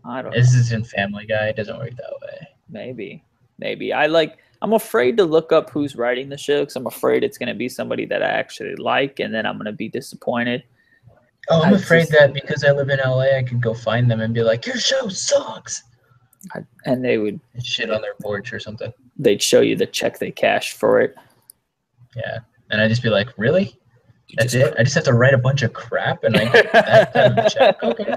I don't. This is in Family Guy. It doesn't work that way. Maybe. I'm afraid to look up who's writing the show because I'm afraid it's going to be somebody that I actually like, and then I'm going to be disappointed. Oh, I'm afraid that because I live in LA, I could go find them and be like, "Your show sucks," and they would shit on their porch or something. They'd show you the check they cashed for it. Yeah. And I'd just be like, really? That's it? I just have to write a bunch of crap and I get that kind of check? Okay.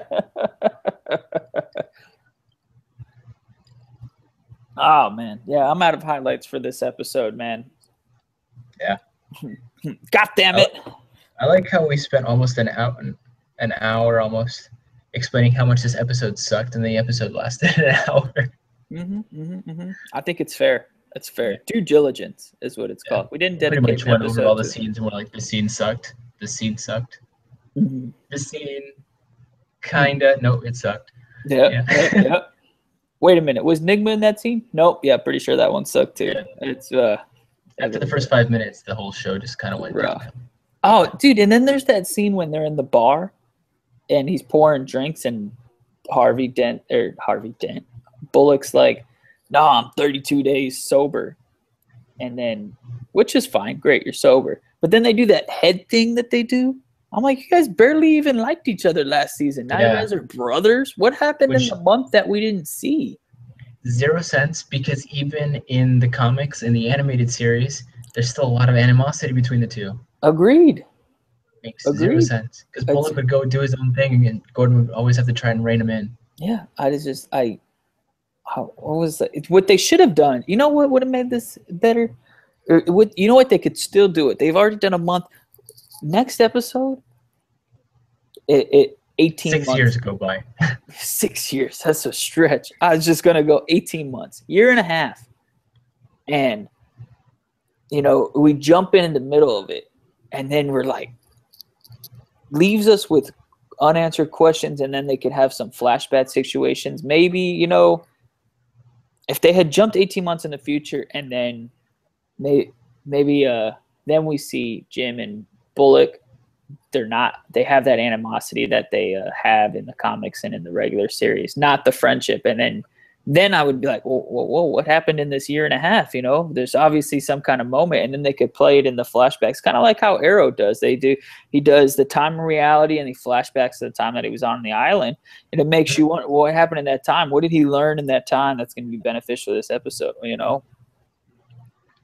Oh, man. Yeah, I'm out of highlights for this episode, man. Yeah. God damn it. I like how we spent almost an hour almost explaining how much this episode sucked, and the episode lasted an hour. I think it's fair. It's fair. Due diligence is what it's called. We didn't dedicate pretty much went over all the scenes and we're like, this scene sucked. This scene sucked. Mm-hmm. This scene kinda. No, it sucked. Yeah. Wait a minute. Was Nygma in that scene? Nope. Yeah, pretty sure that one sucked too. Yeah. It's after the first 5 minutes, the whole show just kind of went down. Oh, dude, and then there's that scene when they're in the bar and he's pouring drinks and Bullock's like, "No, I'm 32 days sober." and then, which is fine, great, you're sober. But then they do that head thing that they do. I'm like, you guys barely even liked each other last season. Now you guys are brothers. What happened in the month that we didn't see? Zero sense, because even in the comics, in the animated series, there's still a lot of animosity between the two. Agreed. Makes zero sense. Because Bullock would go do his own thing, and Gordon would always have to try and rein him in. Yeah, what was that? What they should have done? You know what would have made this better? You know what? They could still do it. They've already done a month. Next episode, 18 6 months. years go by. 6 years. That's a stretch. I was just gonna go 18 months, year and a half, and we jump in the middle of it, and then we're like, leaves us with unanswered questions, and then they could have some flashback situations. Maybe if they had jumped 18 months in the future, and then maybe then we see Jim and Bullock. They have that animosity that they have in the comics and in the regular series, not the friendship. And then I would be like, whoa, what happened in this year and a half? There's obviously some kind of moment, and then they could play it in the flashbacks, kind of like how Arrow does. He does the time in reality and he flashbacks to the time that he was on the island, and it makes you wonder what happened in that time. What did he learn in that time that's going to be beneficial to this episode?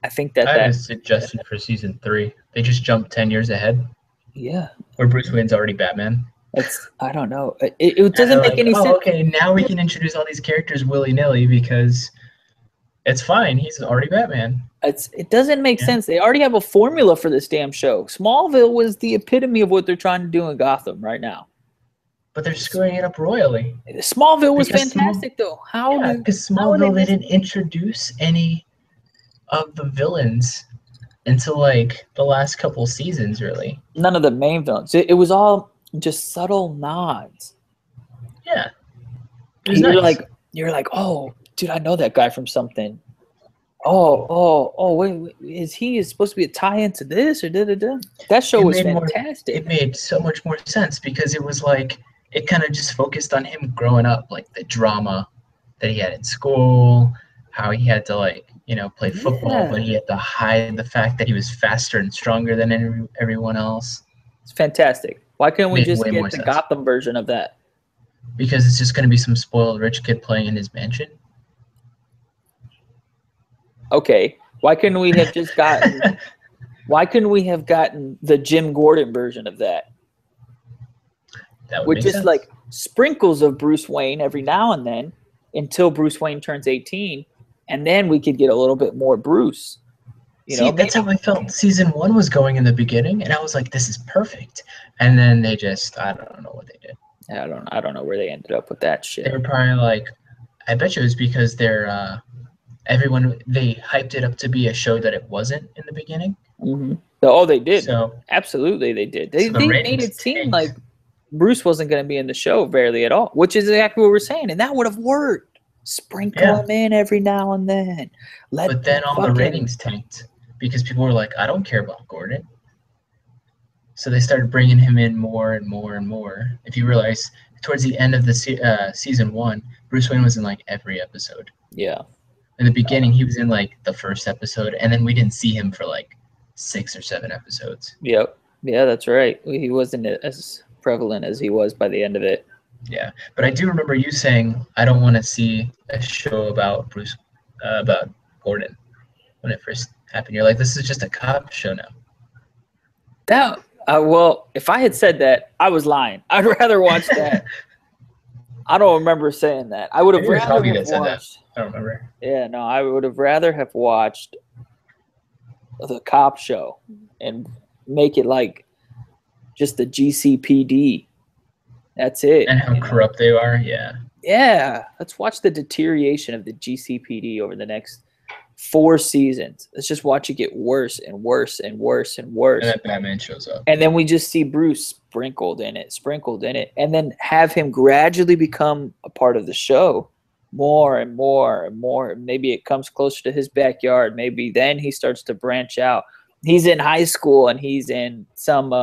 I think that I have a suggestion for season 3. They just jump 10 years ahead. Yeah. Where Bruce Wayne's already Batman. I don't know. It doesn't make any sense. Okay, now we can introduce all these characters willy-nilly because it's fine. He's already Batman. It doesn't make sense. They already have a formula for this damn show. Smallville was the epitome of what they're trying to do in Gotham right now. But they're screwing it up royally. Smallville was fantastic, though. Because Smallville, they didn't introduce any of the villains until the last couple seasons, really. None of the main villains. It was all just subtle nods. Yeah. You're like, oh, dude, I know that guy from something. Oh, wait, is he supposed to be a tie-in to this or da-da-da? That show was fantastic. It made so much more sense because it was it kind of just focused on him growing up, the drama that he had in school, how he had to play football, but he had to hide the fact that he was faster and stronger than everyone else. It's fantastic. Why couldn't we just get the Gotham version of that? Because it's just going to be some spoiled rich kid playing in his mansion. Okay. Why couldn't we have just gotten why couldn't we have gotten the Jim Gordon version of that? That would with just sense. Sprinkles of Bruce Wayne every now and then until Bruce Wayne turns 18. And then we could get a little bit more Bruce. That's how I felt season 1 was going in the beginning, and I was like, "This is perfect." And then they I don't know what they did. I don't know where they ended up with that shit. They were probably I bet you it was because they're they hyped it up to be a show that it wasn't in the beginning. Mm-hmm. Oh, they did. So absolutely, they did. They made it seem like Bruce wasn't going to be in the show barely at all, which is exactly what we're saying, and that would have worked. Sprinkle him in every now and then. But then all the ratings tanked because people were like, I don't care about Gordon. So they started bringing him in more and more and more. If you realize, towards the end of the season 1, Bruce Wayne was in every episode. Yeah. In the beginning, he was in the first episode, and then we didn't see him for 6 or 7 episodes. Yep. Yeah, that's right. He wasn't as prevalent as he was by the end of it. Yeah, but I do remember you saying, I don't want to see a show about about Gordon when it first happened. You're like, this is just a cop show now. Well, if I had said that, I was lying. I'd rather watch that. I don't remember saying that. I would have rather watched. That. I don't remember. Yeah, no, I would have rather have watched the cop show and make it just the GCPD. That's it. And how corrupt they are, yeah. Yeah. Let's watch the deterioration of the GCPD over the next 4 seasons. Let's just watch it get worse and worse and worse and worse. And then Batman shows up. And then we just see Bruce sprinkled in it. And then have him gradually become a part of the show more and more and more. Maybe it comes closer to his backyard. Maybe then he starts to branch out. He's in high school and he's in some,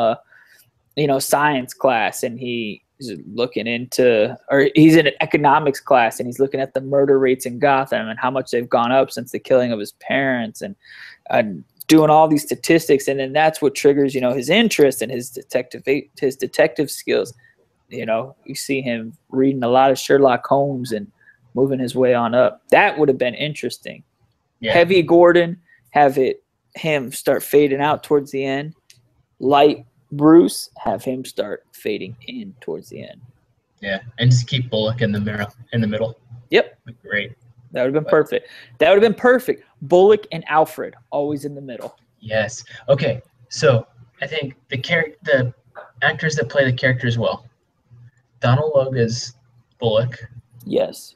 science class, and he's looking into, or he's in an economics class and he's looking at the murder rates in Gotham and how much they've gone up since the killing of his parents. And doing all these statistics, and then that's what triggers, his interest and his detective skills. You see him reading a lot of Sherlock Holmes and moving his way on up. That would have been interesting. Yeah. Heavy Gordon, have him start fading out towards the end. Light Bruce, have him start fading in towards the end. Yeah, and just keep Bullock in the middle. Yep. Great. That would have been perfect. That would have been perfect. Bullock and Alfred always in the middle. Yes. Okay. So I think the actors that play the characters well. Donald Logue is Bullock. Yes.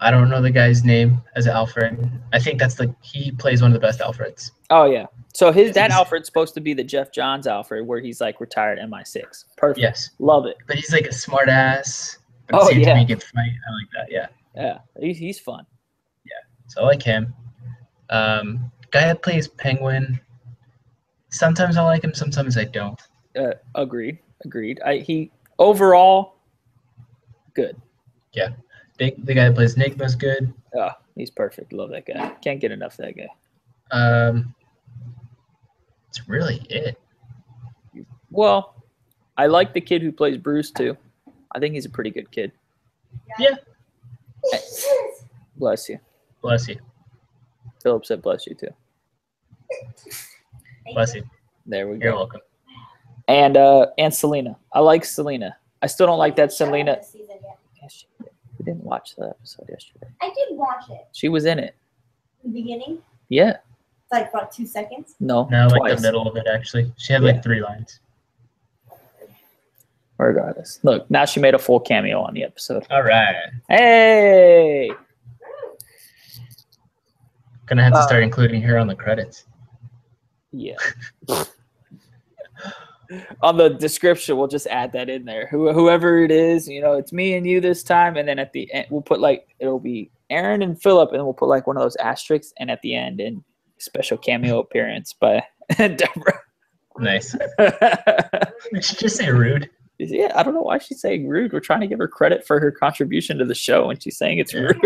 I don't know the guy's name as Alfred. I think he plays one of the best Alfreds. Oh yeah. So that Alfred's supposed to be the Jeff Johns Alfred, where he's like retired MI6. Perfect. Yes. Love it. But he's like a smart ass. But at the same time he can fight. I like that. Yeah. Yeah. He's fun. Yeah. So I like him. Guy that plays Penguin. Sometimes I like him. Sometimes I don't. Agreed. He overall good. Yeah. The guy that plays Enigma's good. Oh, he's perfect. Love that guy. Can't get enough of that guy. It's really it. Well, I like the kid who plays Bruce too. I think he's a pretty good kid. Yeah. Hey, bless you. Bless you. Philip said bless you too. Bless you. There we go. You're welcome. And Selena. I like Selena. I still don't like that Selena. Yes, we didn't watch the episode yesterday. I did watch it. She was in it. In the beginning? Yeah. Like, what, 2 seconds? No, like the middle of it, actually. She had like 3 lines. Regardless. Look, now she made a full cameo on the episode. All right. Hey! Gonna have to start including her on the credits. Yeah. On the description, we'll just add that in there. Whoever it is, it's me and you this time, and then at the end, we'll put it'll be Aaron and Philip, and we'll put one of those asterisks, and at the end, in special cameo appearance by Deborah. Nice. Did she just say rude? Yeah, I don't know why she's saying rude. We're trying to give her credit for her contribution to the show, and she's saying it's rude.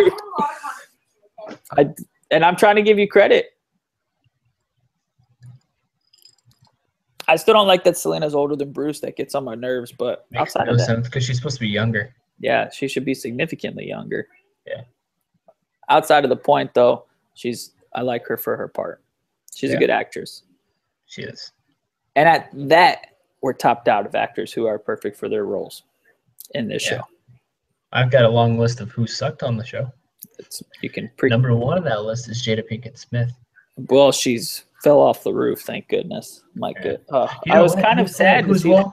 And I'm trying to give you credit. I still don't like that Selena's older than Bruce. That gets on my nerves. But outside of that, sense because she's supposed to be younger. Yeah, she should be significantly younger. Yeah. Outside of the point, though, I like her for her part. She's a good actress. She is. And at that, we're topped out of actors who are perfect for their roles in this show. I've got a long list of who sucked on the show. Number 1 on that list is Jada Pinkett Smith. Well, she's fell off the roof, thank goodness. My good. I was kind of sad to see that.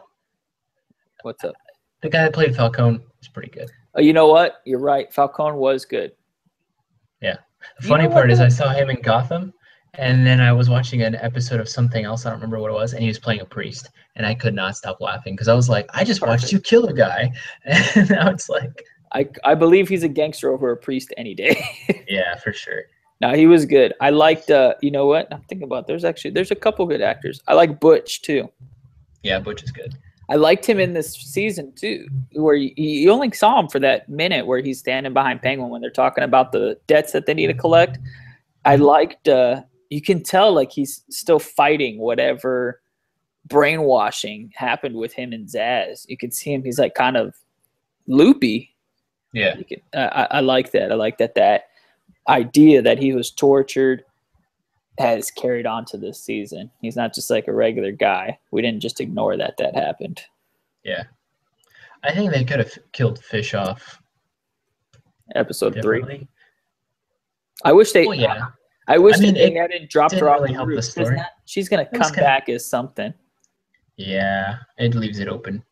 What's up? The guy that played Falcone is pretty good. You know what? You're right. Falcone was good. Yeah. The funny part is I saw him in Gotham, and then I was watching an episode of something else. I don't remember what it was, and he was playing a priest, and I could not stop laughing because I was like, I just watched you kill a guy, and now it's like. I believe he's a gangster over a priest any day. Yeah, for sure. No, he was good. I liked, you know what? I'm thinking about there's a couple good actors. I like Butch, too. Yeah, Butch is good. I liked him in this season, too, where you only saw him for that minute where he's standing behind Penguin when they're talking about the debts that they need to collect. I liked, you can tell, he's still fighting whatever brainwashing happened with him and Zaz. You can see him. He's, kind of loopy. Yeah. I like that. I like that idea that he was tortured has carried on to this season. He's not just a regular guy. We didn't just ignore that happened. Yeah. I think they could have killed Fish off. Episode 3. I wish they I wish they hadn't dropped her off really help the story. She's going to come back as something. Yeah, it leaves it open.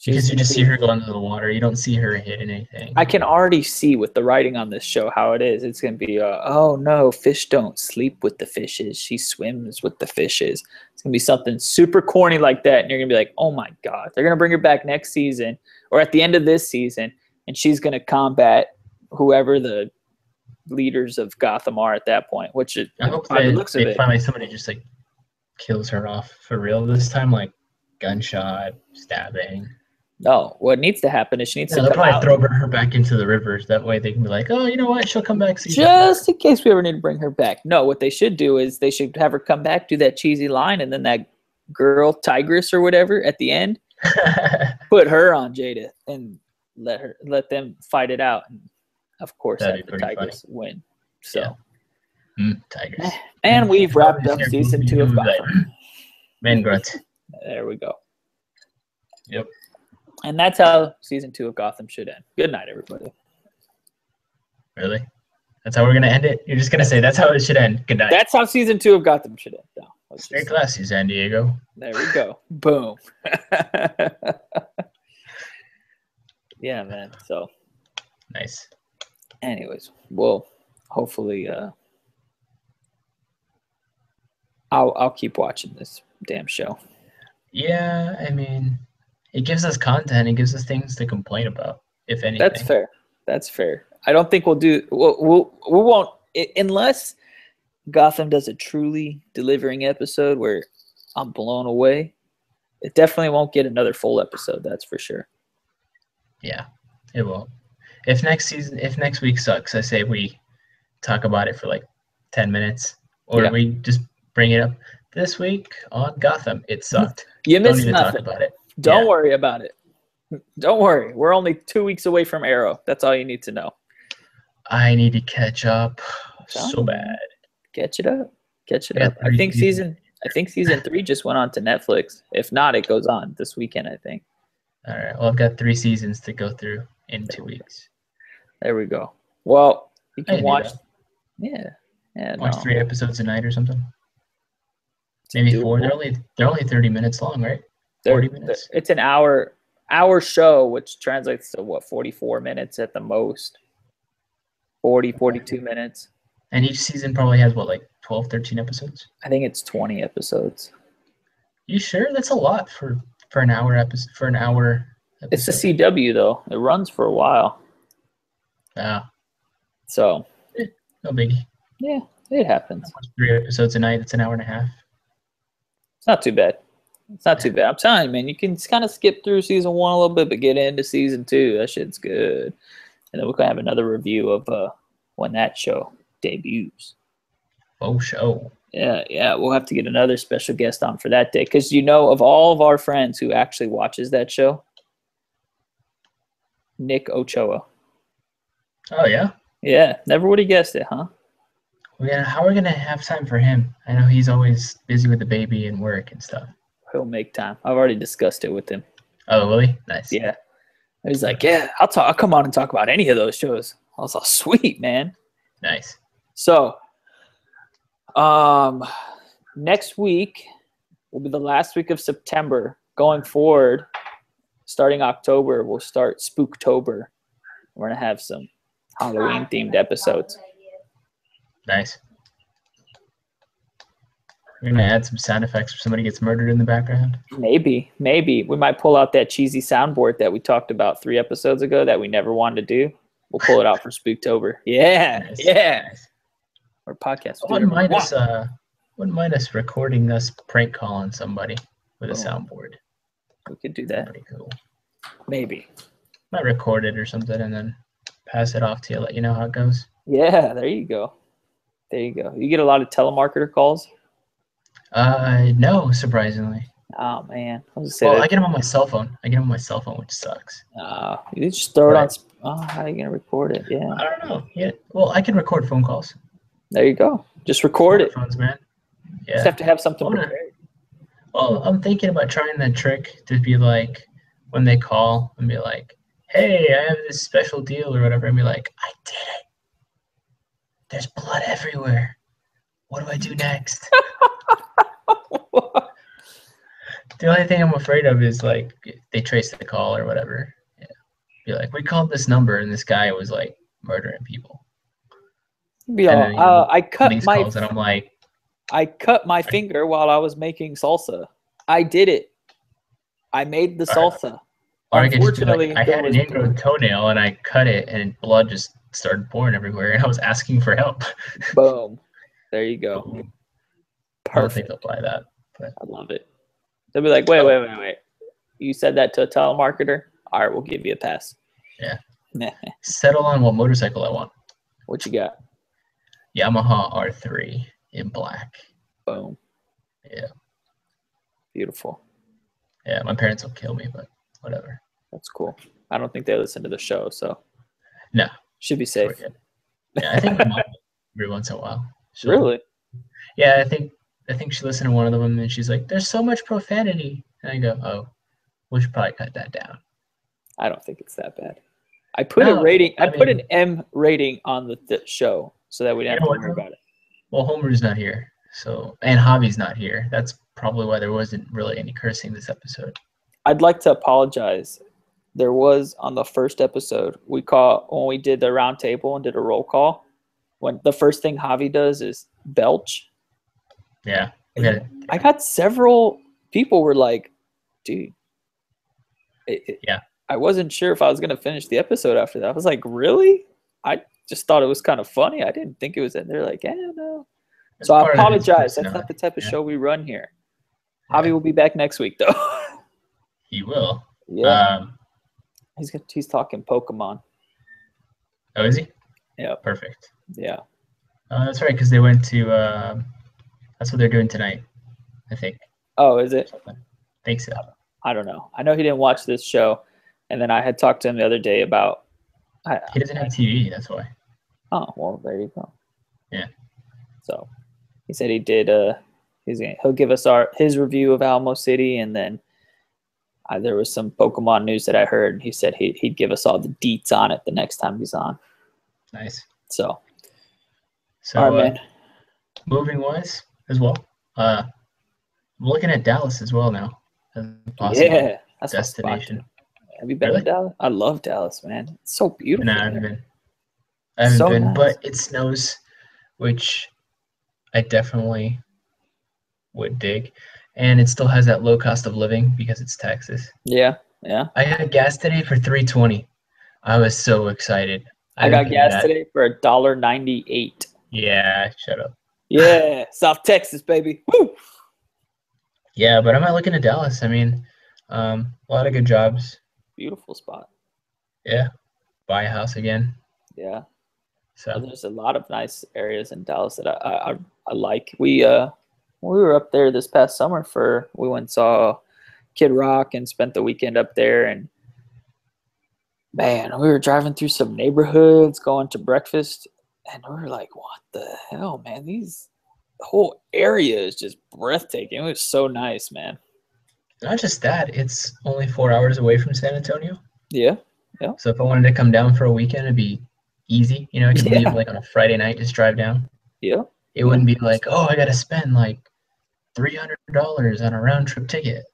Because you just see her go into the water. You don't see her hitting anything. I can already see with the writing on this show how it is. It's going to be, oh no, fish don't sleep with the fishes. She swims with the fishes. It's going to be something super corny like that. And you're going to be like, oh my God. They're going to bring her back next season or at the end of this season. And she's going to combat whoever the leaders of Gotham are at that point. Which I hope they finally somebody just kills her off for real this time. Gunshot, stabbing. No, what needs to happen is she needs No, to they'll come probably out. throw her back into the rivers. That way they can be like, oh, you know what? She'll come back season Just in case we ever need to bring her back. No, what they should do is they should have her come back, do that cheesy line, and then that girl, Tigress or whatever, at the end, 4. put her on Jada and let them fight it out. And of course, That'd have be the pretty Tigress win. So, Tigers. and we've wrapped Probably up just season hear 2 of people be like, Gotham. man grunt. There we go. Yep. And that's how season 2 of Gotham should end. Good night, everybody. Really? That's how we're gonna end it? You're just gonna say that's how it should end. Good night. That's how season 2 of Gotham should end. No, let's Stay just- classy, San Diego. There we go. Boom. Yeah, man. So, Nice. anyways, well, hopefully, I'll keep watching this damn show. Yeah, I mean, it gives us content. It gives us things to complain about, if anything. That's fair. That's fair. I don't think we won't unless Gotham does a truly delivering episode where I'm blown away. It definitely won't get another full episode. That's for sure. Yeah, it won't. If next week sucks, I say we talk about it for like 10 minutes, or Yeah. we just bring it up. This week on Gotham, it sucked. You Don't missed even nothing. talk about it. Don't Yeah. worry about it. Don't worry. We're only 2 weeks away from Arrow. That's all you need to know. I need to catch up Tell so me. bad. Catch it up. Catch it Yeah, up. I 3 think seasons. season 3 just went on to Netflix. If not, it goes on this weekend, I think. All right. Well, I've got 3 seasons to go through in 2 weeks. There we go. Well, you I can can do watch. that. Yeah. Yeah. Watch no. 3 episodes a night or something. Maybe 4. Doable. They're only 30 minutes long, right? They're- 40 minutes. It's an hour show, which translates to what, 44 minutes at the most. 42 minutes. And each season probably has what, like 12, 13 episodes? I think it's 20 episodes. You sure? That's a lot for an hour episode. For an hour. It's the episode. CW though. It runs for a while. Ah, So no biggie. yeah, it happens. Watch 3 episodes a night. It's an hour and a half. It's not too bad. It's not too bad. I'm telling you, man, you can kind of skip through season 1 a little bit, but get into season 2. That shit's good. And then we're gonna have another review of when that show debuts. Oh, show. Yeah, we'll have to get another special guest on for that day because of all of our friends who actually watches that show, Nick Ochoa. Oh, yeah? Yeah, never would have guessed it, huh? Yeah, how are we going to have time for him? I know he's always busy with the baby and work and stuff. He'll make time. I've already discussed it with him. Oh, will he? Nice. Yeah. He's like, yeah, I'll come on and talk about any of those shows. I was like, sweet, man. Nice. So, next week will be the last week of September. Going forward, starting October, we'll start Spooktober. We're going to have some Halloween-themed episodes. Nice. We're going to add some sound effects if somebody gets murdered in the background. Maybe. We might pull out that cheesy soundboard that we talked about 3 episodes ago that we never wanted to do. We'll pull it out for Spooktober. Yeah, Nice. yeah. Nice. Or podcast. I wouldn't mind us recording us prank calling somebody with a soundboard. We could do that. Pretty cool. Maybe. Might record it or something and then pass it off to you, let you know how it goes. Yeah, there you go. You get a lot of telemarketer calls? No, surprisingly. Oh, man. I was Well, gonna I say get them on my cell phone. which sucks. you just throw it on. Right. Oh, how are you going to record it? Yeah. I don't know. Yeah. Well, I can record phone calls. There you go. Just record it. Phones, man. Yeah. Just have to have something I wanna- prepared. Well, I'm thinking about trying that trick to be like, when they call and be like, hey, I have this special deal or whatever, and be like, I did it. There's blood everywhere. What do I do next? The only thing I'm afraid of is like if they trace the call or whatever. Yeah. Be like, we called this number and this guy was like murdering people. Be all, And then, I cut These my calls and I'm like, finger while I was making salsa. I did it. I made the salsa. or I could just be Unfortunately, like, I there had an was ingrown toenail and I cut it and blood just started pouring everywhere and I was asking for help. Boom. There you go. I don't think Perfect. they'll apply that. But I love it. They'll be like, wait. You said that to a telemarketer. All right, we'll give you a pass. Yeah. Settle on what motorcycle I want. What you got? Yamaha R3 in black. Boom. Yeah. Beautiful. Yeah, my parents will kill me, but whatever. That's cool. I don't think they listen to the show, so No. should be safe. Yeah, I think my mom every once in a while. Really? Yeah, I think she listened to one of them and she's like, "There's so much profanity," and I go, "Oh, we should probably cut that down." I don't think it's that bad. I put a rating. I put mean, an M rating on the show so that we didn't have to worry about it. Well, Homer's not here, so and Javi's not here. That's probably why there wasn't really any cursing this episode. I'd like to apologize. There was on the first episode when we did the round table and did a roll call. When the first thing Javi does is belch. Yeah. I got several people were like, "Dude, yeah." I wasn't sure if I was gonna finish the episode after that. I was like, "Really?" I just thought it was kind of funny. I didn't think it was. They're like, "Yeah, no." So I apologize. That's not the type of show we run here. Yeah. Javi will be back next week, though. He will. Yeah. He's talking Pokemon. Oh, is he? Yeah. Perfect. Yeah. That's right, because they went to. That's what they're doing tonight, I think. Oh, is it? I think so. I don't know. I know he didn't watch this show, and then I had talked to him the other day about. He doesn't have TV. That's why. Oh well, there you go. Yeah. So, he said he did. He'll give us his review of Alamo City, and then there was some Pokemon news that I heard, and he said he'd give us all the deets on it the next time he's on. Nice. So all right, man. Moving wise as well. I'm looking at Dallas as well now. Yeah, that's destination. Have you been to Dallas? I love Dallas, man. It's so beautiful. No, I haven't been. I haven't been, nice. But it snows, which I definitely would dig. And it still has that low cost of living because it's Texas. Yeah, yeah. I got gas today for $3.20. I was so excited. I got gas today for $1.98. Yeah, shut up. Yeah, South Texas, baby. Woo! Yeah, but I'm not looking at Dallas. I mean, a lot of good jobs. Beautiful spot. Yeah, buy a house again. Yeah. So there's a lot of nice areas in Dallas that I like. We were up there this past summer we went and saw Kid Rock and spent the weekend up there, and man, we were driving through some neighborhoods going to breakfast, and we were like, what the hell, man? The whole area is just breathtaking. It was so nice, man. Not just that, it's only 4 hours away from San Antonio. Yeah, yeah. So if I wanted to come down for a weekend, it'd be easy. You know, I could leave like on a Friday night, just drive down. Yeah. It wouldn't be like, oh, I got to spend like $300 on a round trip ticket.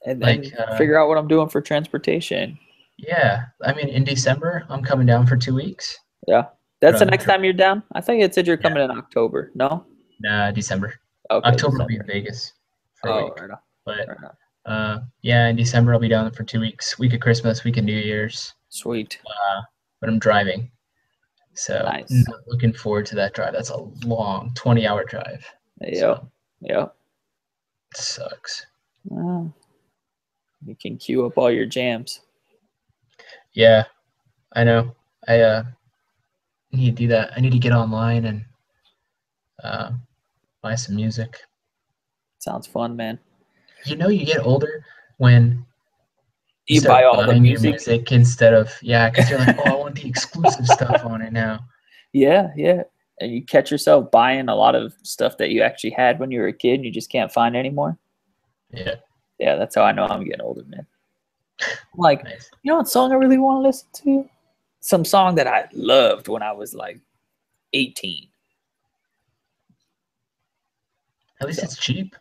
And then figure out what I'm doing for transportation. Yeah. I mean, in December, I'm coming down for 2 weeks. Yeah. That's the next time you're down? I thought you said you're coming in October. No? Nah, December. Okay, October will be in Vegas for a week. Right on. But yeah, in December, I'll be down for 2 weeks. Week of Christmas, week of New Year's. Sweet. But I'm driving. So nice. Not looking forward to that drive. That's a long 20-hour drive. Yeah. Yeah. It sucks. Well, you can queue up all your jams. Yeah, I know. I need to do that. I need to get online and buy some music. Sounds fun, man. You know, you get older when you buy all the music instead of because you're like, oh, I want the exclusive stuff on it now. Yeah, yeah. And you catch yourself buying a lot of stuff that you actually had when you were a kid and you just can't find anymore. Yeah. Yeah, that's how I know I'm getting older, man. Like, nice. You know what song I really want to listen to? Some song that I loved when I was like 18. At least it's cheap.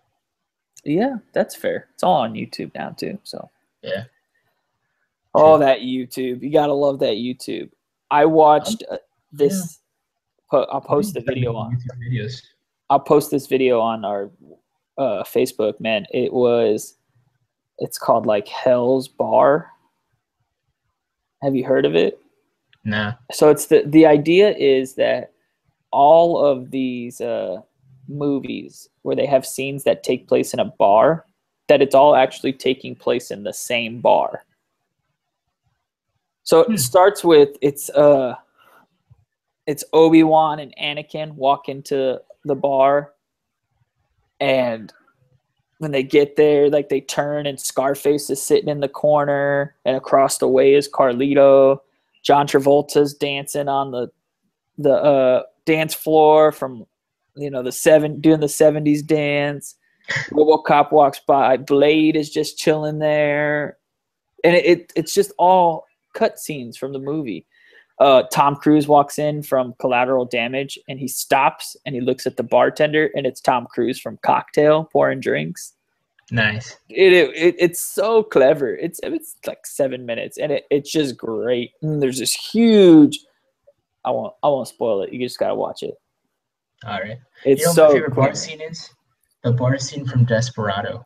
Yeah, that's fair. It's all on YouTube now too. So yeah. Oh, that YouTube! You gotta love that YouTube. I watched this. Yeah. I'll post the video on. YouTube videos. I'll post this video on our Facebook. Man, it's called like Hell's Bar. Have you heard of it? Nah. So it's the idea is that all of these movies where they have scenes that take place in a bar, that it's all actually taking place in the same bar. So it starts with it's Obi-Wan and Anakin walk into the bar, and when they get there, like they turn and Scarface is sitting in the corner, and across the way is Carlito. John Travolta's dancing on the dance floor from doing the 70s dance. RoboCop walks by. Blade is just chilling there, and it's just all cutscenes from the movie. Tom Cruise walks in from Collateral Damage, and he stops and he looks at the bartender, and it's Tom Cruise from Cocktail pouring drinks. Nice. It's so clever. It's like 7 minutes, and it's just great. And there's this huge. I won't spoil it. You just gotta watch it. All right. It's what so my favorite bar clever. scene is? The bar scene from Desperado.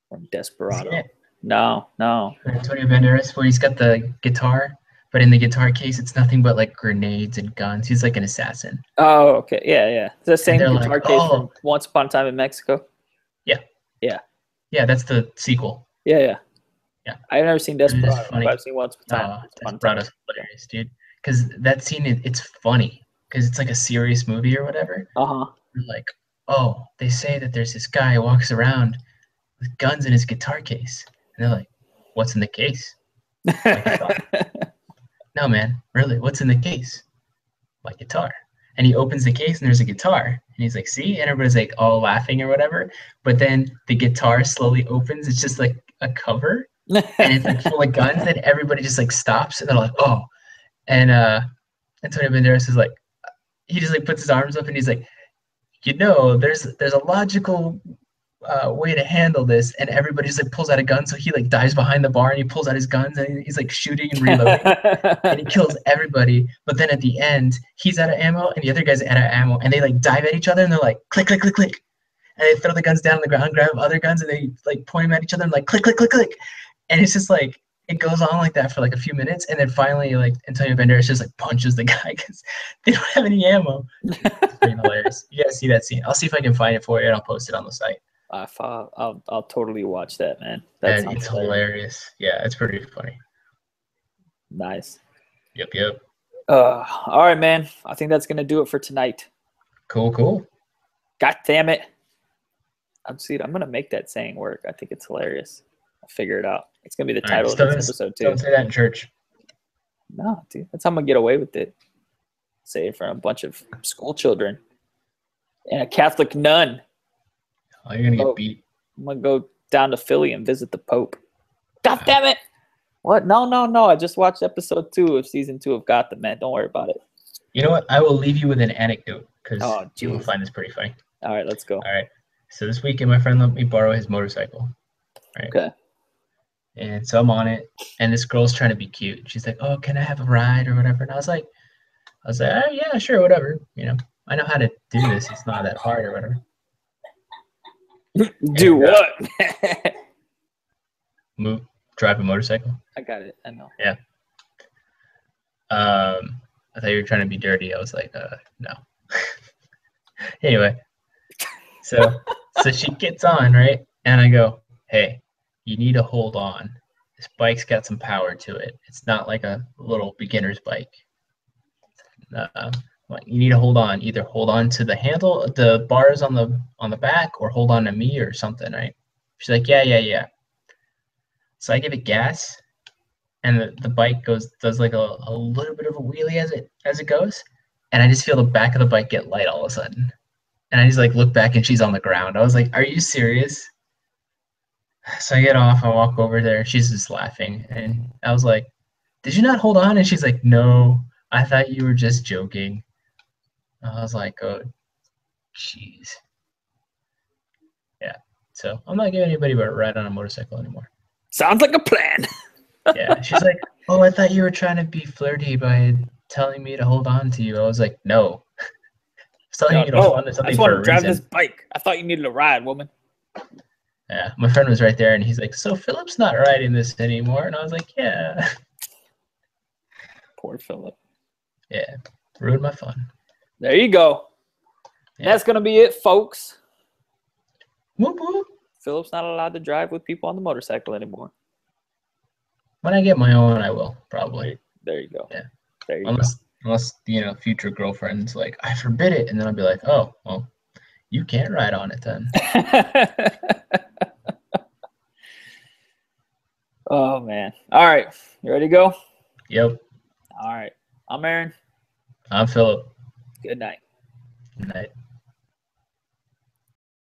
From Desperado. Seen it? No. Antonio Banderas, where he's got the guitar, but in the guitar case, it's nothing but like grenades and guns. He's like an assassin. Oh, okay. Yeah. It's the same guitar like, case from Once Upon a Time in Mexico. Yeah, that's the sequel. Yeah. I've never seen It is Desperado, funny. but I've seen Once Upon a Time. Desperado's hilarious, dude. Because that scene, it's funny. Because it's like a serious movie or whatever. Uh-huh. You're like, oh, they say that there's this guy who walks around with guns in his guitar case. And they're like, what's in the case? My guitar. No, man, really, what's in the case? My guitar. And he opens the case and there's a guitar. And he's like, see? And everybody's like all laughing or whatever. But then the guitar slowly opens. It's just like a cover. And it's like full of guns. And everybody just like stops. And they're like, oh. And Antonio Banderas is like, he just like puts his arms up and he's like, there's a logical way to handle this. And everybody just like pulls out a gun. So he like dives behind the bar and he pulls out his guns and he's like shooting and reloading. And he kills everybody. But then at the end, he's out of ammo and the other guy's out of ammo. And they like dive at each other and they're like, click, click, click, click. And they throw the guns down on the ground, grab other guns, and they like point them at each other and like click, click, click, click. And it's just like, it goes on like that for like a few minutes. And then finally, like Antonio Banderas just like punches the guy because they don't have any ammo. It's pretty hilarious. You gotta see that scene. I'll see if I can find it for you and I'll post it on the site. I'll totally watch that, man. And it's hilarious. Yeah, it's pretty funny. Nice. Yep. All right, man. I think that's gonna do it for tonight. Cool. God damn it. I'm gonna make that saying work. I think it's hilarious. I'll figure it out. It's gonna be the title of this episode too. Don't say that in church. No, dude. That's how I'm gonna get away with it. Say it in front of a bunch of school children and a Catholic nun. Oh, you're gonna get beat. I'm gonna go down to Philly and visit the Pope. God damn it! What? No. I just watched episode 2 of season 2 of Gotham, man. Don't worry about it. You know what? I will leave you with an anecdote because you will geez. find this pretty funny. All right, let's go. All right. So this weekend, my friend let me borrow his motorcycle. Right. Okay. And so I'm on it, and this girl's trying to be cute. She's like, "Oh, can I have a ride or whatever?" And I was like, "Oh, yeah, sure, whatever. I know how to do this. It's not that hard or whatever." Do what? Drive a motorcycle. I got it. I know. Yeah. I thought you were trying to be dirty. I was like, no. Anyway, so she gets on, right? And I go, "Hey, you need to hold on. This bike's got some power to it. It's not like a little beginner's bike. You need to hold on. Either hold on to the handle, the bars on the back, or hold on to me or something, right?" She's like, yeah. So I give it gas, and the bike does like a little bit of a wheelie as it goes, and I just feel the back of the bike get light all of a sudden, and I just like look back and she's on the ground. I was like, "Are you serious?" So I get off, I walk over there, she's just laughing, and I was like, "Did you not hold on?" And she's like, "No, I thought you were just joking." I was like, "Oh, jeez." Yeah, so I'm not giving anybody a ride on a motorcycle anymore. Sounds like a plan. Yeah, she's like, "Oh, I thought you were trying to be flirty by telling me to hold on to you." I was like, "No." I was telling you to hold on to I something just want for to a drive reason. this bike. I thought you needed a ride, woman. Yeah, my friend was right there, and he's like, "So Philip's not riding this anymore," and I was like, "Yeah." Poor Philip. Yeah, ruined my fun. There you go. Yeah. That's gonna be it, folks. Whoop whoop. Philip's not allowed to drive with people on the motorcycle anymore. When I get my own, I will probably. There you go. Yeah. There you Unless future girlfriend's like, I forbid it, and then I'll be like, oh, well, you can't ride on it then. go. Oh man. All right. You ready to go? Yep. All right. I'm Aaron. I'm Philip. Good night. Good night.